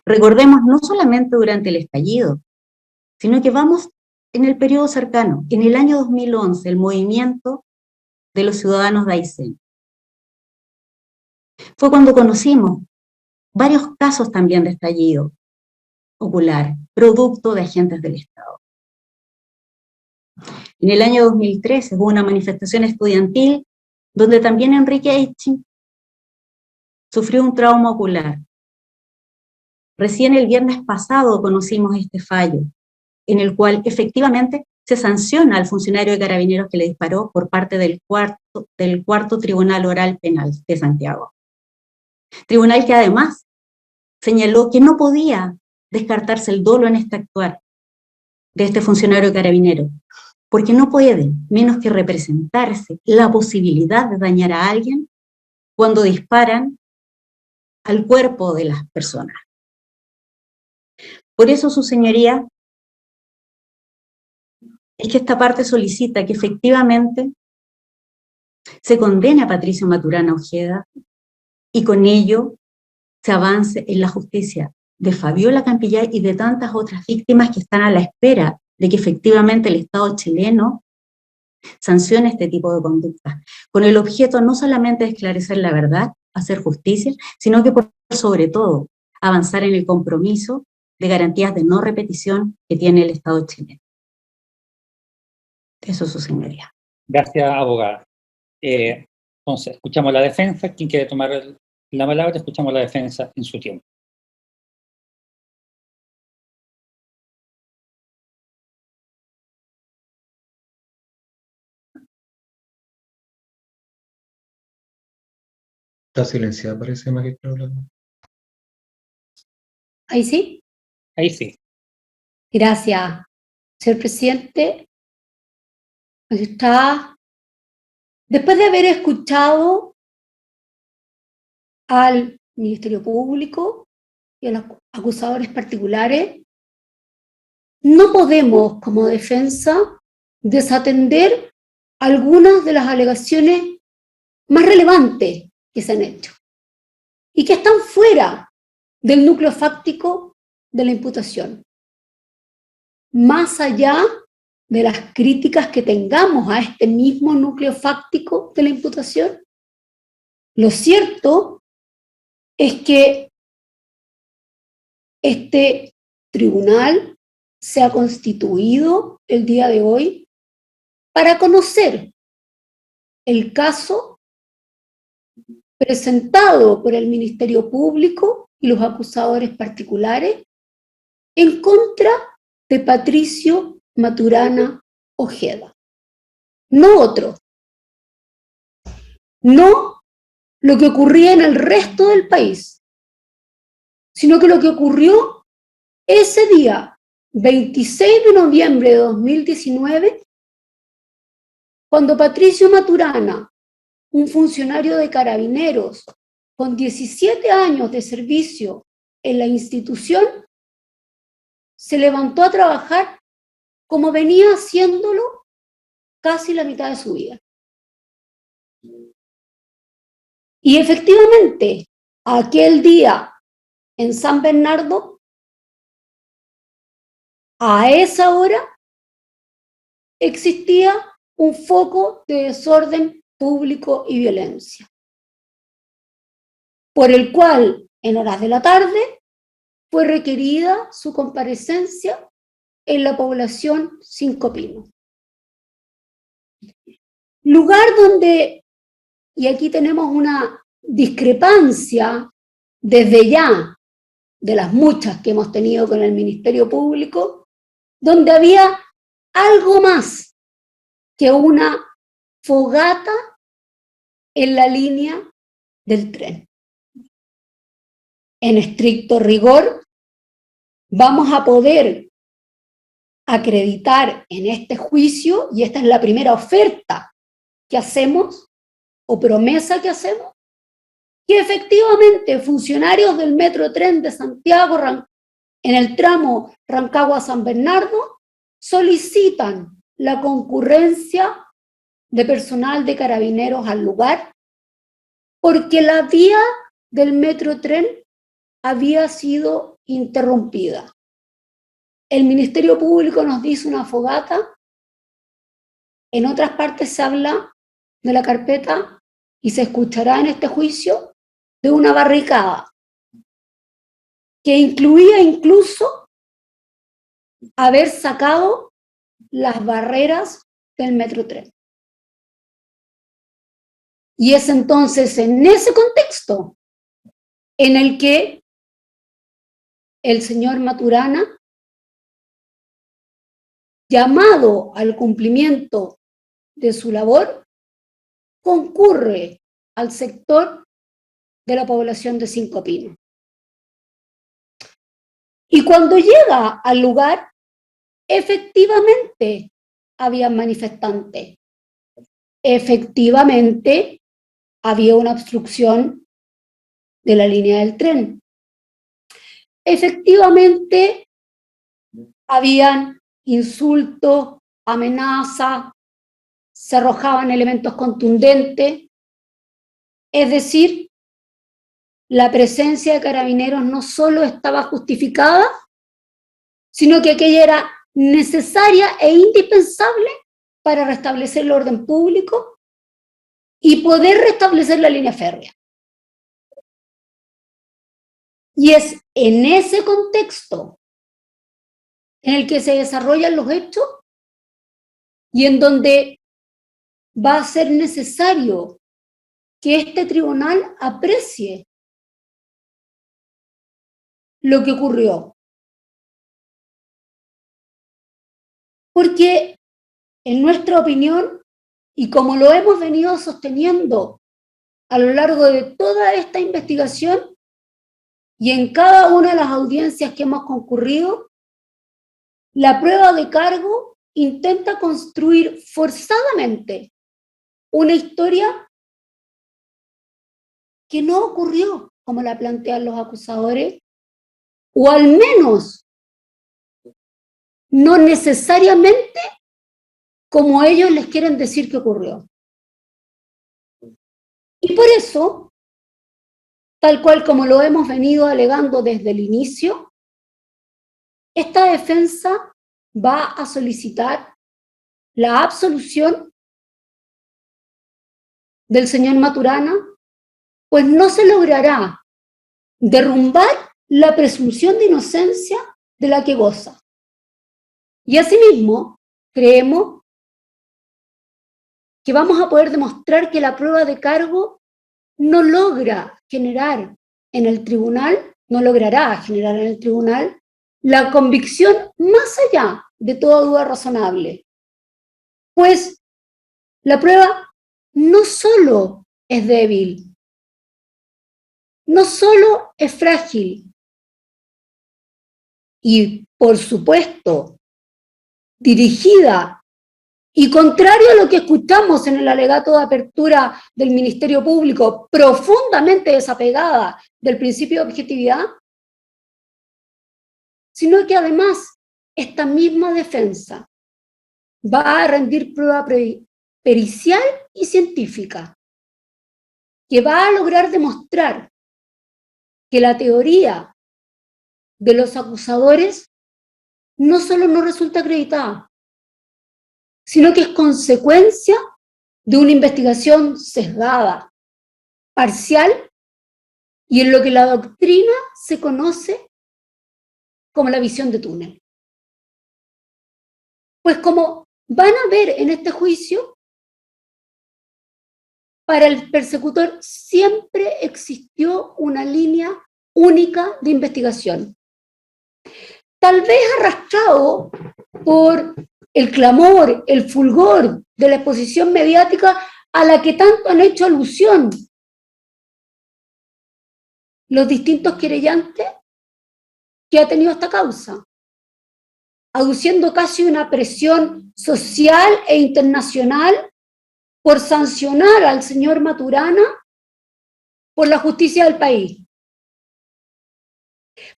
Recordemos, no solamente durante el estallido, sino que vamos en el periodo cercano. En el año 2011, el movimiento de los ciudadanos de Aysén. Fue cuando conocimos varios casos también de estallido ocular, producto de agentes del Estado. En el año 2013 hubo una manifestación estudiantil donde también Enrique Eiching sufrió un trauma ocular. Recién el viernes pasado conocimos este fallo, en el cual efectivamente se sanciona al funcionario de Carabineros que le disparó por parte del cuarto Tribunal Oral Penal de Santiago. Tribunal que además señaló que no podía descartarse el dolo en este actuar de este funcionario de Carabineros, porque no puede menos que representarse la posibilidad de dañar a alguien cuando disparan al cuerpo de las personas. Por eso, su señoría, es que esta parte solicita que efectivamente se condene a Patricio Maturana Ojeda y con ello se avance en la justicia de Fabiola Campillay y de tantas otras víctimas que están a la espera de que efectivamente el Estado chileno sancione este tipo de conductas, con el objeto no solamente de esclarecer la verdad, hacer justicia, sino que por sobre todo avanzar en el compromiso de garantías de no repetición que tiene el Estado chileno. Eso es su señoría. Gracias, abogada. Entonces, escuchamos la defensa. ¿Quién quiere tomar la palabra? Escuchamos la defensa en su tiempo. Está silenciada, parece, magistrado. ¿Ahí sí? Ahí sí. Gracias, señor presidente. Magistrada, después de haber escuchado al Ministerio Público y a los acusadores particulares, no podemos, como defensa, desatender algunas de las alegaciones más relevantes que se han hecho y que están fuera del núcleo fáctico de la imputación. Más allá de las críticas que tengamos a este mismo núcleo fáctico de la imputación, lo cierto es que este tribunal se ha constituido el día de hoy para conocer el caso presentado por el Ministerio Público y los acusadores particulares en contra de Patricio Maturana Ojeda. No otro. No lo que ocurría en el resto del país, sino que lo que ocurrió ese día, 26 de noviembre de 2019, cuando Patricio Maturana, un funcionario de Carabineros con 17 años de servicio en la institución, se levantó a trabajar como venía haciéndolo casi la mitad de su vida. Y efectivamente, aquel día en San Bernardo, a esa hora, existía un foco de desorden público y violencia, por el cual, en horas de la tarde, fue requerida su comparecencia en la población Cinco Pinos. Lugar donde, y aquí tenemos una discrepancia desde ya de las muchas que hemos tenido con el Ministerio Público, donde había algo más que una fogata en la línea del tren. En estricto rigor, vamos a poder acreditar en este juicio, y esta es la primera oferta que hacemos, o promesa que hacemos, que efectivamente funcionarios del Metrotren de Santiago en el tramo Rancagua-San Bernardo solicitan la concurrencia de personal de Carabineros al lugar porque la vía del Metrotren había sido interrumpida. El Ministerio Público nos dice una fogata, en otras partes se habla de la carpeta y se escuchará en este juicio de una barricada que incluía incluso haber sacado las barreras del Metrotren. Y es entonces en ese contexto en el que el señor Maturana, llamado al cumplimiento de su labor, concurre al sector de la población de Cinco Pinos. Y cuando llega al lugar, efectivamente había manifestantes. Efectivamente había una obstrucción de la línea del tren. Efectivamente habían insultos, amenazas, se arrojaban elementos contundentes. Es decir, la presencia de carabineros no solo estaba justificada, sino que aquella era necesaria e indispensable para restablecer el orden público y poder restablecer la línea férrea. Y es en ese contexto en el que se desarrollan los hechos y en donde va a ser necesario que este tribunal aprecie lo que ocurrió. Porque en nuestra opinión, y como lo hemos venido sosteniendo a lo largo de toda esta investigación y en cada una de las audiencias que hemos concurrido, la prueba de cargo intenta construir forzadamente una historia que no ocurrió como la plantean los acusadores, o al menos no necesariamente como ellos les quieren decir que ocurrió. Y por eso, tal cual como lo hemos venido alegando desde el inicio, esta defensa va a solicitar la absolución del señor Maturana, pues no se logrará derrumbar la presunción de inocencia de la que goza. Y asimismo, creemos que vamos a poder demostrar que la prueba de cargo no logra generar en el tribunal, no logrará generar en el tribunal la convicción más allá de toda duda razonable. Pues la prueba no solo es débil, no solo es frágil, y por supuesto, dirigida y contrario a lo que escuchamos en el alegato de apertura del Ministerio Público, profundamente desapegada del principio de objetividad, sino que además esta misma defensa va a rendir prueba pericial y científica, que va a lograr demostrar que la teoría de los acusadores no solo no resulta acreditada, sino que es consecuencia de una investigación sesgada, parcial, y en lo que la doctrina se conoce como la visión de túnel. Pues como van a ver en este juicio, para el persecutor siempre existió una línea única de investigación. Tal vez arrastrado por el clamor, el fulgor de la exposición mediática a la que tanto han hecho alusión los distintos querellantes que ha tenido esta causa, aduciendo casi una presión social e internacional por sancionar al señor Maturana por la justicia del país.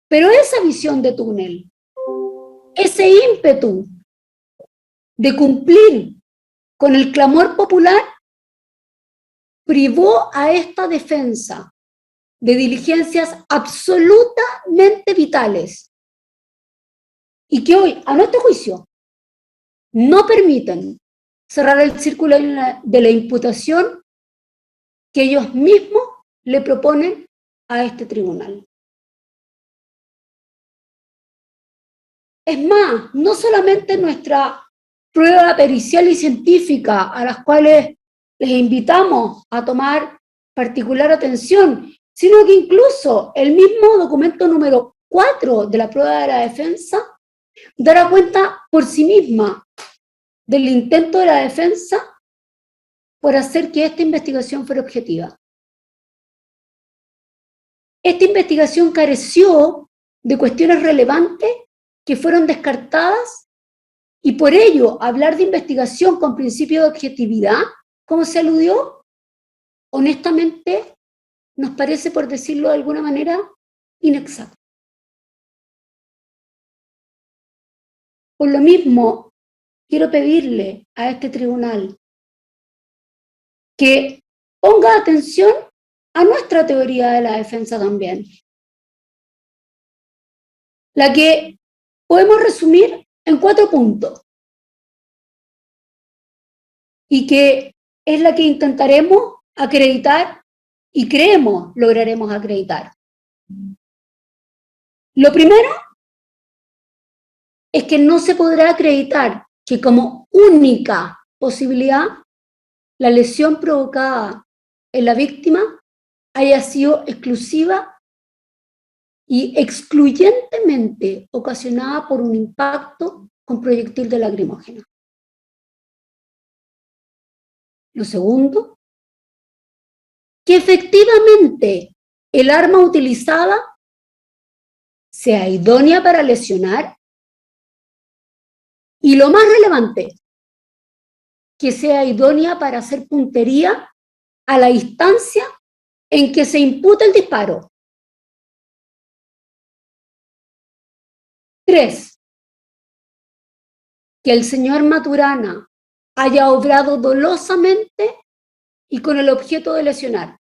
Pero esa visión de túnel, ese ímpetu de cumplir con el clamor popular, privó a esta defensa de diligencias absolutamente vitales y que hoy, a nuestro juicio, no permiten cerrar el círculo de la imputación que ellos mismos le proponen a este tribunal. Es más, no solamente nuestra prueba pericial y científica, a las cuales les invitamos a tomar particular atención, sino que incluso el mismo documento número 4 de la prueba de la defensa dará cuenta por sí misma del intento de la defensa por hacer que esta investigación fuera objetiva. Esta investigación careció de cuestiones relevantes que fueron descartadas y por ello hablar de investigación con principio de objetividad, como se aludió, honestamente nos parece, por decirlo de alguna manera, inexacto. Por lo mismo, quiero pedirle a este tribunal que ponga atención a nuestra teoría de la defensa también, la que podemos resumir en 4 puntos y que es la que intentaremos acreditar y creemos lograremos acreditar. Lo primero es que no se podrá acreditar que como única posibilidad la lesión provocada en la víctima haya sido exclusiva y excluyentemente ocasionada por un impacto con proyectil de lacrimógeno. Lo segundo, que efectivamente el arma utilizada sea idónea para lesionar y, lo más relevante, que sea idónea para hacer puntería a la distancia en que se imputa el disparo. 3, que el señor Maturana haya obrado dolosamente y con el objeto de lesionar.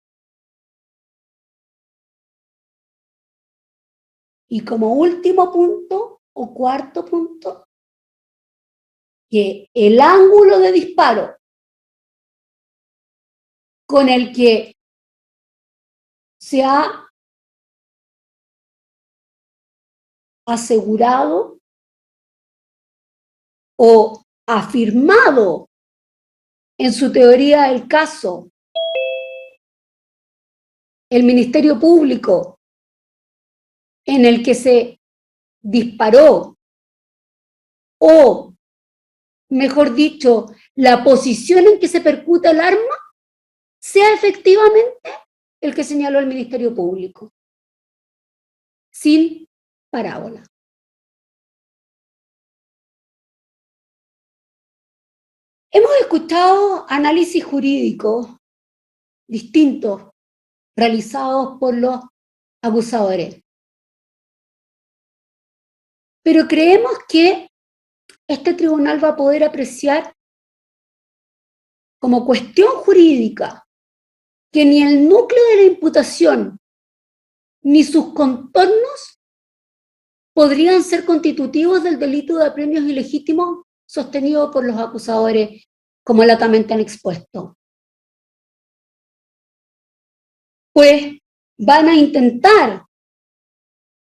Y como último punto, o cuarto punto, que el ángulo de disparo con el que se ha asegurado o afirmado en su teoría del caso el Ministerio Público en el que se disparó, o mejor dicho, la posición en que se percuta el arma, sea efectivamente el que señaló el Ministerio Público, sin parábola. Hemos escuchado análisis jurídicos distintos realizados por los acusadores, pero creemos que este tribunal va a poder apreciar como cuestión jurídica que ni el núcleo de la imputación ni sus contornos podrían ser constitutivos del delito de apremios ilegítimos sostenido por los acusadores, como latamente han expuesto. Pues van a intentar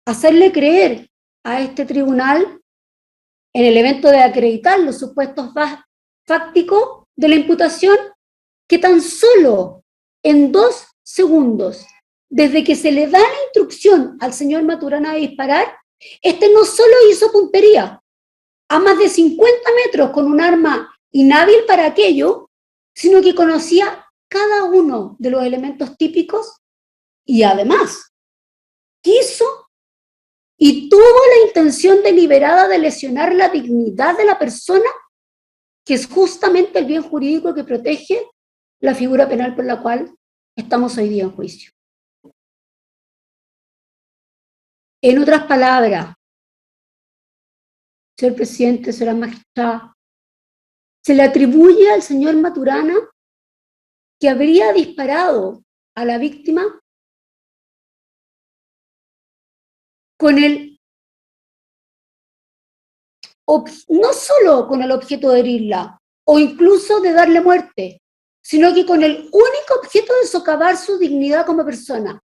hacerle creer a este tribunal, en el evento de acreditar los supuestos fácticos de la imputación, que tan solo en 2 segundos, desde que se le da la instrucción al señor Maturana de disparar, este no solo hizo puntería a más de 50 metros con un arma inhábil para aquello, sino que conocía cada uno de los elementos típicos y además quiso y tuvo la intención deliberada de lesionar la dignidad de la persona, que es justamente el bien jurídico que protege la figura penal por la cual estamos hoy día en juicio. En otras palabras, señor presidente, señora magistrada, se le atribuye al señor Maturana que habría disparado a la víctima con no solo con el objeto de herirla o incluso de darle muerte, sino que con el único objeto de socavar su dignidad como persona.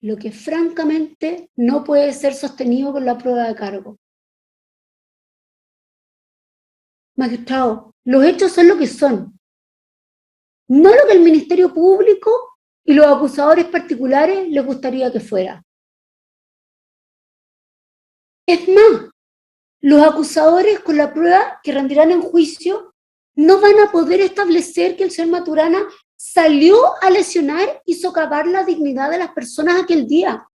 lo que francamente no puede ser sostenido con la prueba de cargo. Magistrado, los hechos son lo que son, no lo que el Ministerio Público y los acusadores particulares les gustaría que fuera. Es más, los acusadores con la prueba que rendirán en juicio no van a poder establecer que el señor Maturana salió a lesionar y socavar la dignidad de las personas aquel día.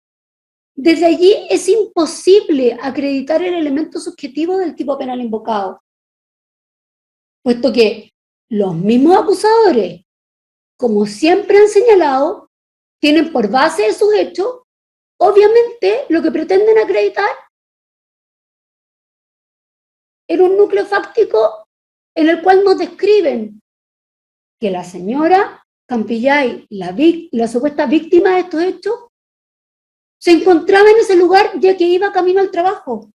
Desde allí es imposible acreditar el elemento subjetivo del tipo penal invocado, puesto que los mismos acusadores, como siempre han señalado, tienen por base de sus hechos, obviamente, lo que pretenden acreditar en un núcleo fáctico en el cual nos describen que la señora Campillay, la supuesta víctima de estos hechos, se encontraba en ese lugar ya que iba camino al trabajo.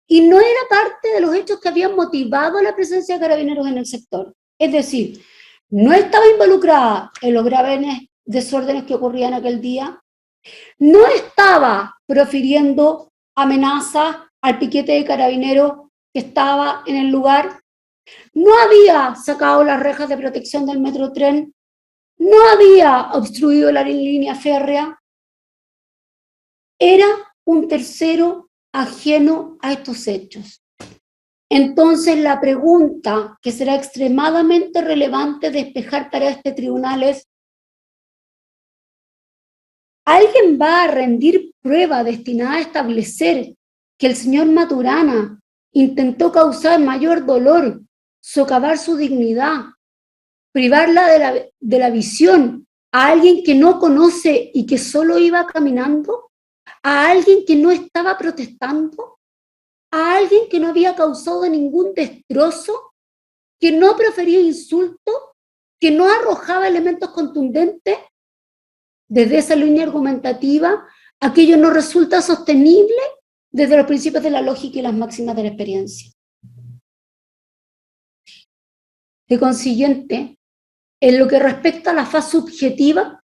Y no era parte de los hechos que habían motivado la presencia de carabineros en el sector. Es decir, no estaba involucrada en los graves desórdenes que ocurrían aquel día, no estaba profiriendo amenazas al piquete de carabineros que estaba en el lugar, no había sacado las rejas de protección del Metrotren, no había obstruido la línea férrea, era un tercero ajeno a estos hechos. Entonces la pregunta que será extremadamente relevante despejar para este tribunal es: ¿alguien va a rendir prueba destinada a establecer que el señor Maturana intentó causar mayor dolor, socavar su dignidad, privarla de la visión a alguien que no conoce y que solo iba caminando? ¿A alguien que no estaba protestando? ¿A alguien que no había causado ningún destrozo? ¿Que no profería insultos? ¿Que no arrojaba elementos contundentes? Desde esa línea argumentativa, aquello no resulta sostenible desde los principios de la lógica y las máximas de la experiencia. De consiguiente, en lo que respecta a la fase subjetiva,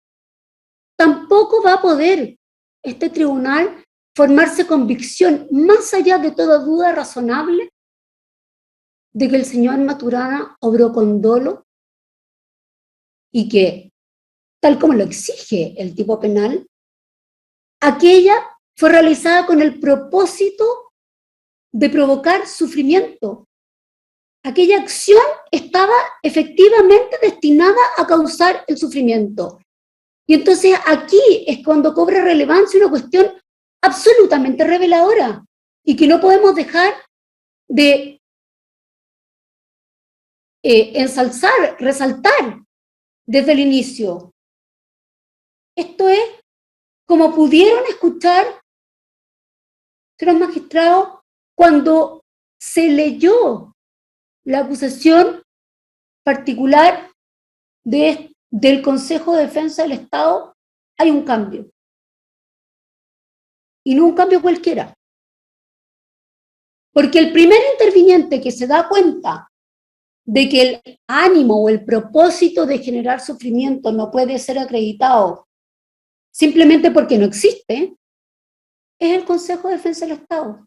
tampoco va a poder este tribunal formarse convicción, más allá de toda duda razonable, de que el señor Maturana obró con dolo y que, tal como lo exige el tipo penal, aquella fue realizada con el propósito de provocar sufrimiento. Aquella acción estaba efectivamente destinada a causar el sufrimiento. Y entonces aquí es cuando cobra relevancia una cuestión absolutamente reveladora y que no podemos dejar de ensalzar, resaltar desde el inicio. Esto es, como pudieron escuchar los magistrados cuando se leyó la acusación particular del Consejo de Defensa del Estado, hay un cambio. Y no un cambio cualquiera. Porque el primer interviniente que se da cuenta de que el ánimo o el propósito de generar sufrimiento no puede ser acreditado simplemente porque no existe, es el Consejo de Defensa del Estado.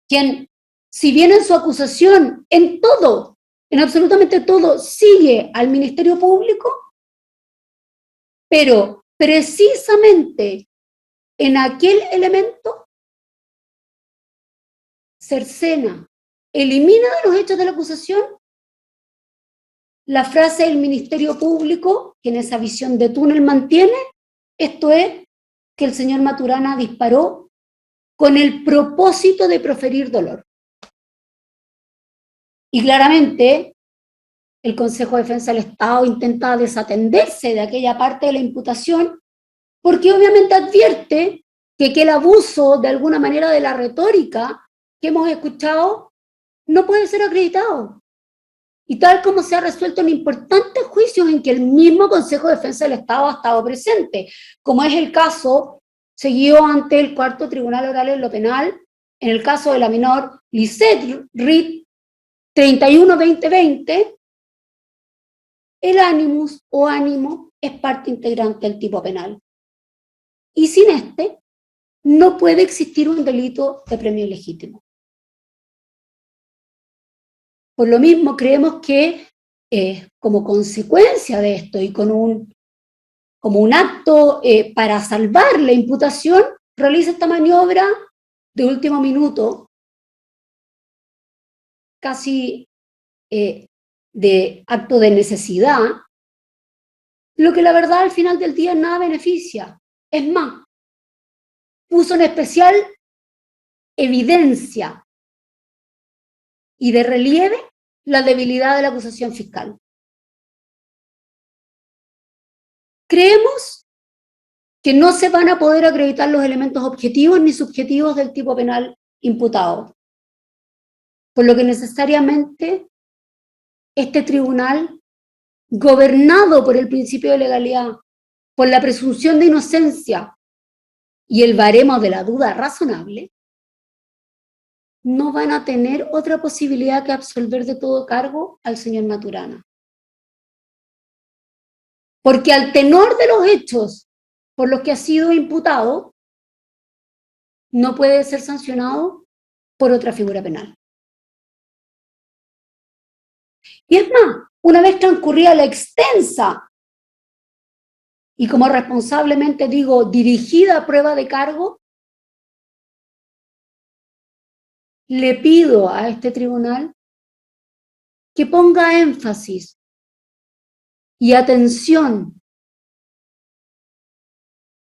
Quien, si bien en su acusación, en todo, en absolutamente todo, sigue al Ministerio Público, pero precisamente en aquel elemento cercena, elimina de los hechos de la acusación la frase del Ministerio Público, que en esa visión de túnel mantiene, esto es, que el señor Maturana disparó con el propósito de proferir dolor. Y claramente el Consejo de Defensa del Estado intenta desatenderse de aquella parte de la imputación, porque obviamente advierte que el abuso de alguna manera de la retórica que hemos escuchado no puede ser acreditado. Y tal como se ha resuelto en importantes juicios en que el mismo Consejo de Defensa del Estado ha estado presente, como es el caso seguido ante el Cuarto Tribunal Oral en lo Penal, en el caso de la menor Lisette Reed 31-2020, el animus o ánimo es parte integrante del tipo penal. Y sin este, no puede existir un delito de premio ilegítimo. Por lo mismo, creemos que como consecuencia de esto y como un acto para salvar la imputación, realiza esta maniobra de último minuto, casi de acto de necesidad, lo que la verdad al final del día nada beneficia. Es más, puso en especial evidencia y de relieve la debilidad de la acusación fiscal. Creemos que no se van a poder acreditar los elementos objetivos ni subjetivos del tipo penal imputado, por lo que necesariamente este tribunal, gobernado por el principio de legalidad, por la presunción de inocencia y el baremo de la duda razonable, no van a tener otra posibilidad que absolver de todo cargo al señor Maturana. Porque al tenor de los hechos por los que ha sido imputado, no puede ser sancionado por otra figura penal. Y es más, una vez transcurrida la extensa y como responsablemente digo, dirigida prueba de cargo, le pido a este tribunal que ponga énfasis y atención,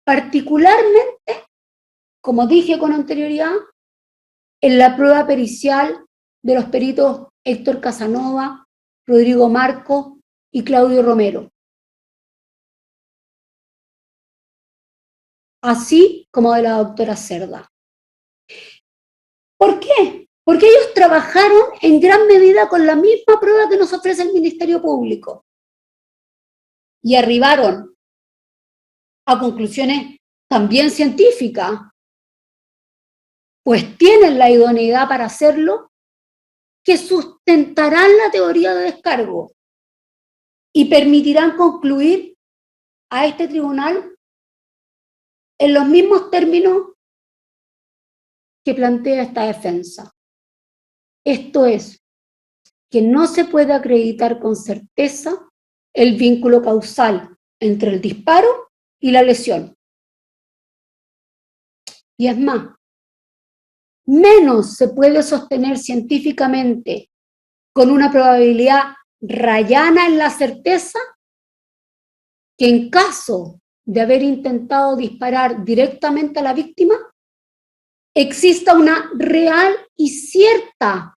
particularmente, como dije con anterioridad, en la prueba pericial de los peritos Héctor Casanova, Rodrigo Marco y Claudio Romero, así como de la doctora Cerda. ¿Por qué? Porque ellos trabajaron en gran medida con la misma prueba que nos ofrece el Ministerio Público y arribaron a conclusiones también científicas, pues tienen la idoneidad para hacerlo, que sustentarán la teoría de descargo y permitirán concluir a este tribunal en los mismos términos que plantea esta defensa. Esto es, que no se puede acreditar con certeza el vínculo causal entre el disparo y la lesión. Y es más, menos se puede sostener científicamente con una probabilidad rayana en la certeza que en caso de haber intentado disparar directamente a la víctima, exista una real y cierta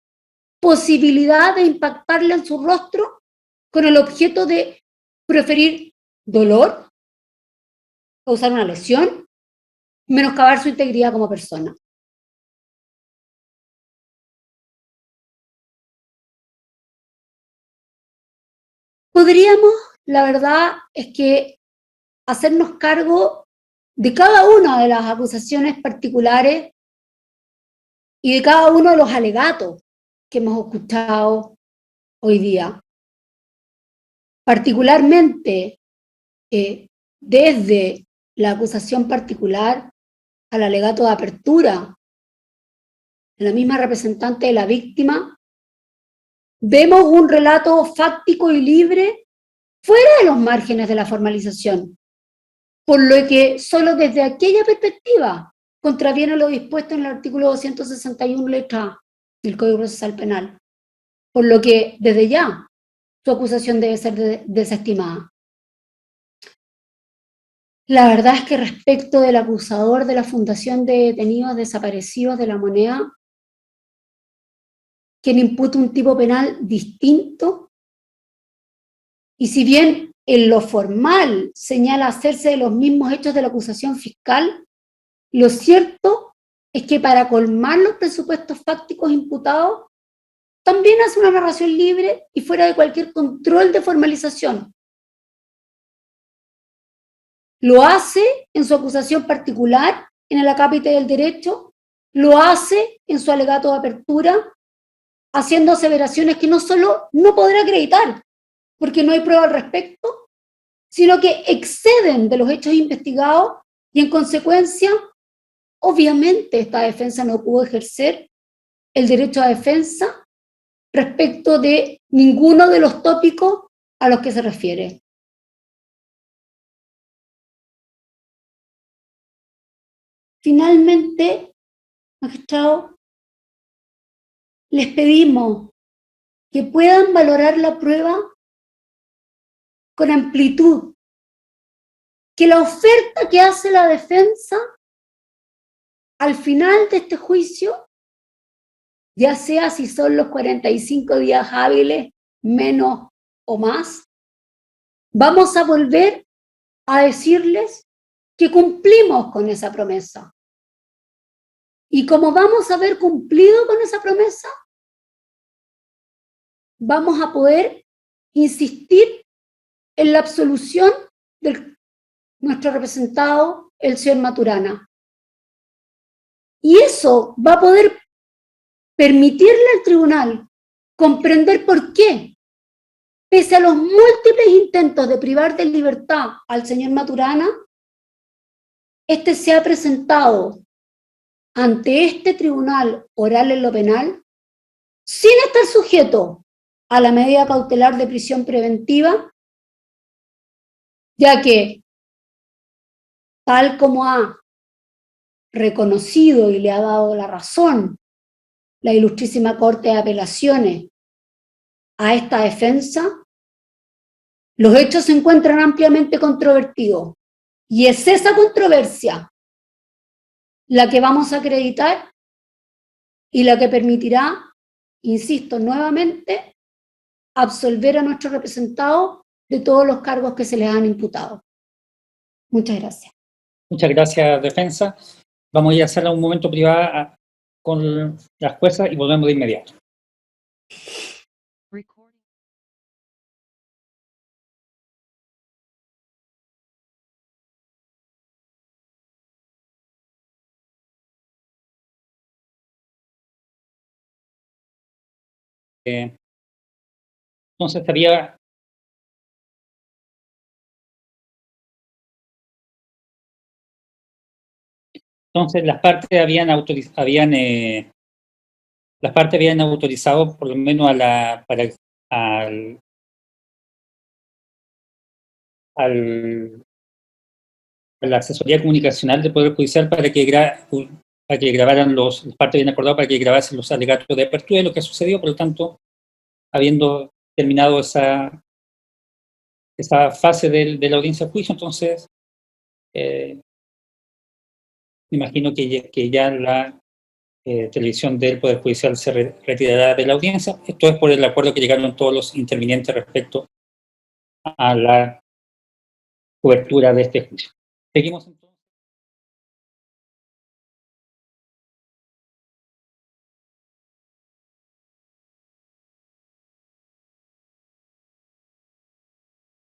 posibilidad de impactarle en su rostro con el objeto de proferir dolor, causar una lesión, menoscabar su integridad como persona. Podríamos, la verdad es que hacernos cargo de cada una de las acusaciones particulares y de cada uno de los alegatos que hemos escuchado hoy día. Particularmente desde la acusación particular al alegato de apertura de la misma representante de la víctima, vemos un relato fáctico y libre fuera de los márgenes de la formalización, por lo que solo desde aquella perspectiva contraviene lo dispuesto en el artículo 261 letra A del Código Procesal Penal, por lo que desde ya su acusación debe ser desestimada. La verdad es que respecto del acusador de la Fundación de Detenidos Desaparecidos de la Moneda, quien imputa un tipo penal distinto, y si bien en lo formal señala hacerse de los mismos hechos de la acusación fiscal, lo cierto es que para colmar los presupuestos fácticos imputados, también hace una narración libre y fuera de cualquier control de formalización. Lo hace en su acusación particular, en el acápite del derecho, lo hace en su alegato de apertura, haciendo aseveraciones que no solo no podrá acreditar, porque no hay prueba al respecto, sino que exceden de los hechos investigados y en consecuencia, obviamente esta defensa no pudo ejercer el derecho a defensa respecto de ninguno de los tópicos a los que se refiere. Finalmente, magistrado, les pedimos que puedan valorar la prueba con amplitud, que la oferta que hace la defensa al final de este juicio, ya sea si son los 45 días hábiles, menos o más, vamos a volver a decirles que cumplimos con esa promesa. Y como vamos a haber cumplido con esa promesa, vamos a poder insistir en la absolución de nuestro representado, el señor Maturana. Y eso va a poder permitirle al tribunal comprender por qué, pese a los múltiples intentos de privar de libertad al señor Maturana, este se ha presentado ante este tribunal oral en lo penal sin estar sujeto a la medida cautelar de prisión preventiva, ya que, tal como ha reconocido y le ha dado la razón la Ilustrísima Corte de Apelaciones a esta defensa, los hechos se encuentran ampliamente controvertidos y es esa controversia la que vamos a acreditar y la que permitirá, insisto nuevamente, absolver a nuestros representados de todos los cargos que se les han imputado. Muchas gracias. Muchas gracias, defensa. Vamos a ir a hacerla un momento privada con las juezas y volvemos de inmediato. Entonces había las partes habían autorizado por lo menos a la la asesoría comunicacional del Poder Judicial para que grabaran las partes habían acordado para que grabasen los alegatos de apertura de lo que sucedió, por lo tanto, habiendo terminado esa fase de la audiencia de juicio, entonces me imagino que ya la televisión del Poder Judicial se retirará de la audiencia. Esto es por el acuerdo que llegaron todos los intervinientes respecto a la cobertura de este juicio. Seguimos entonces.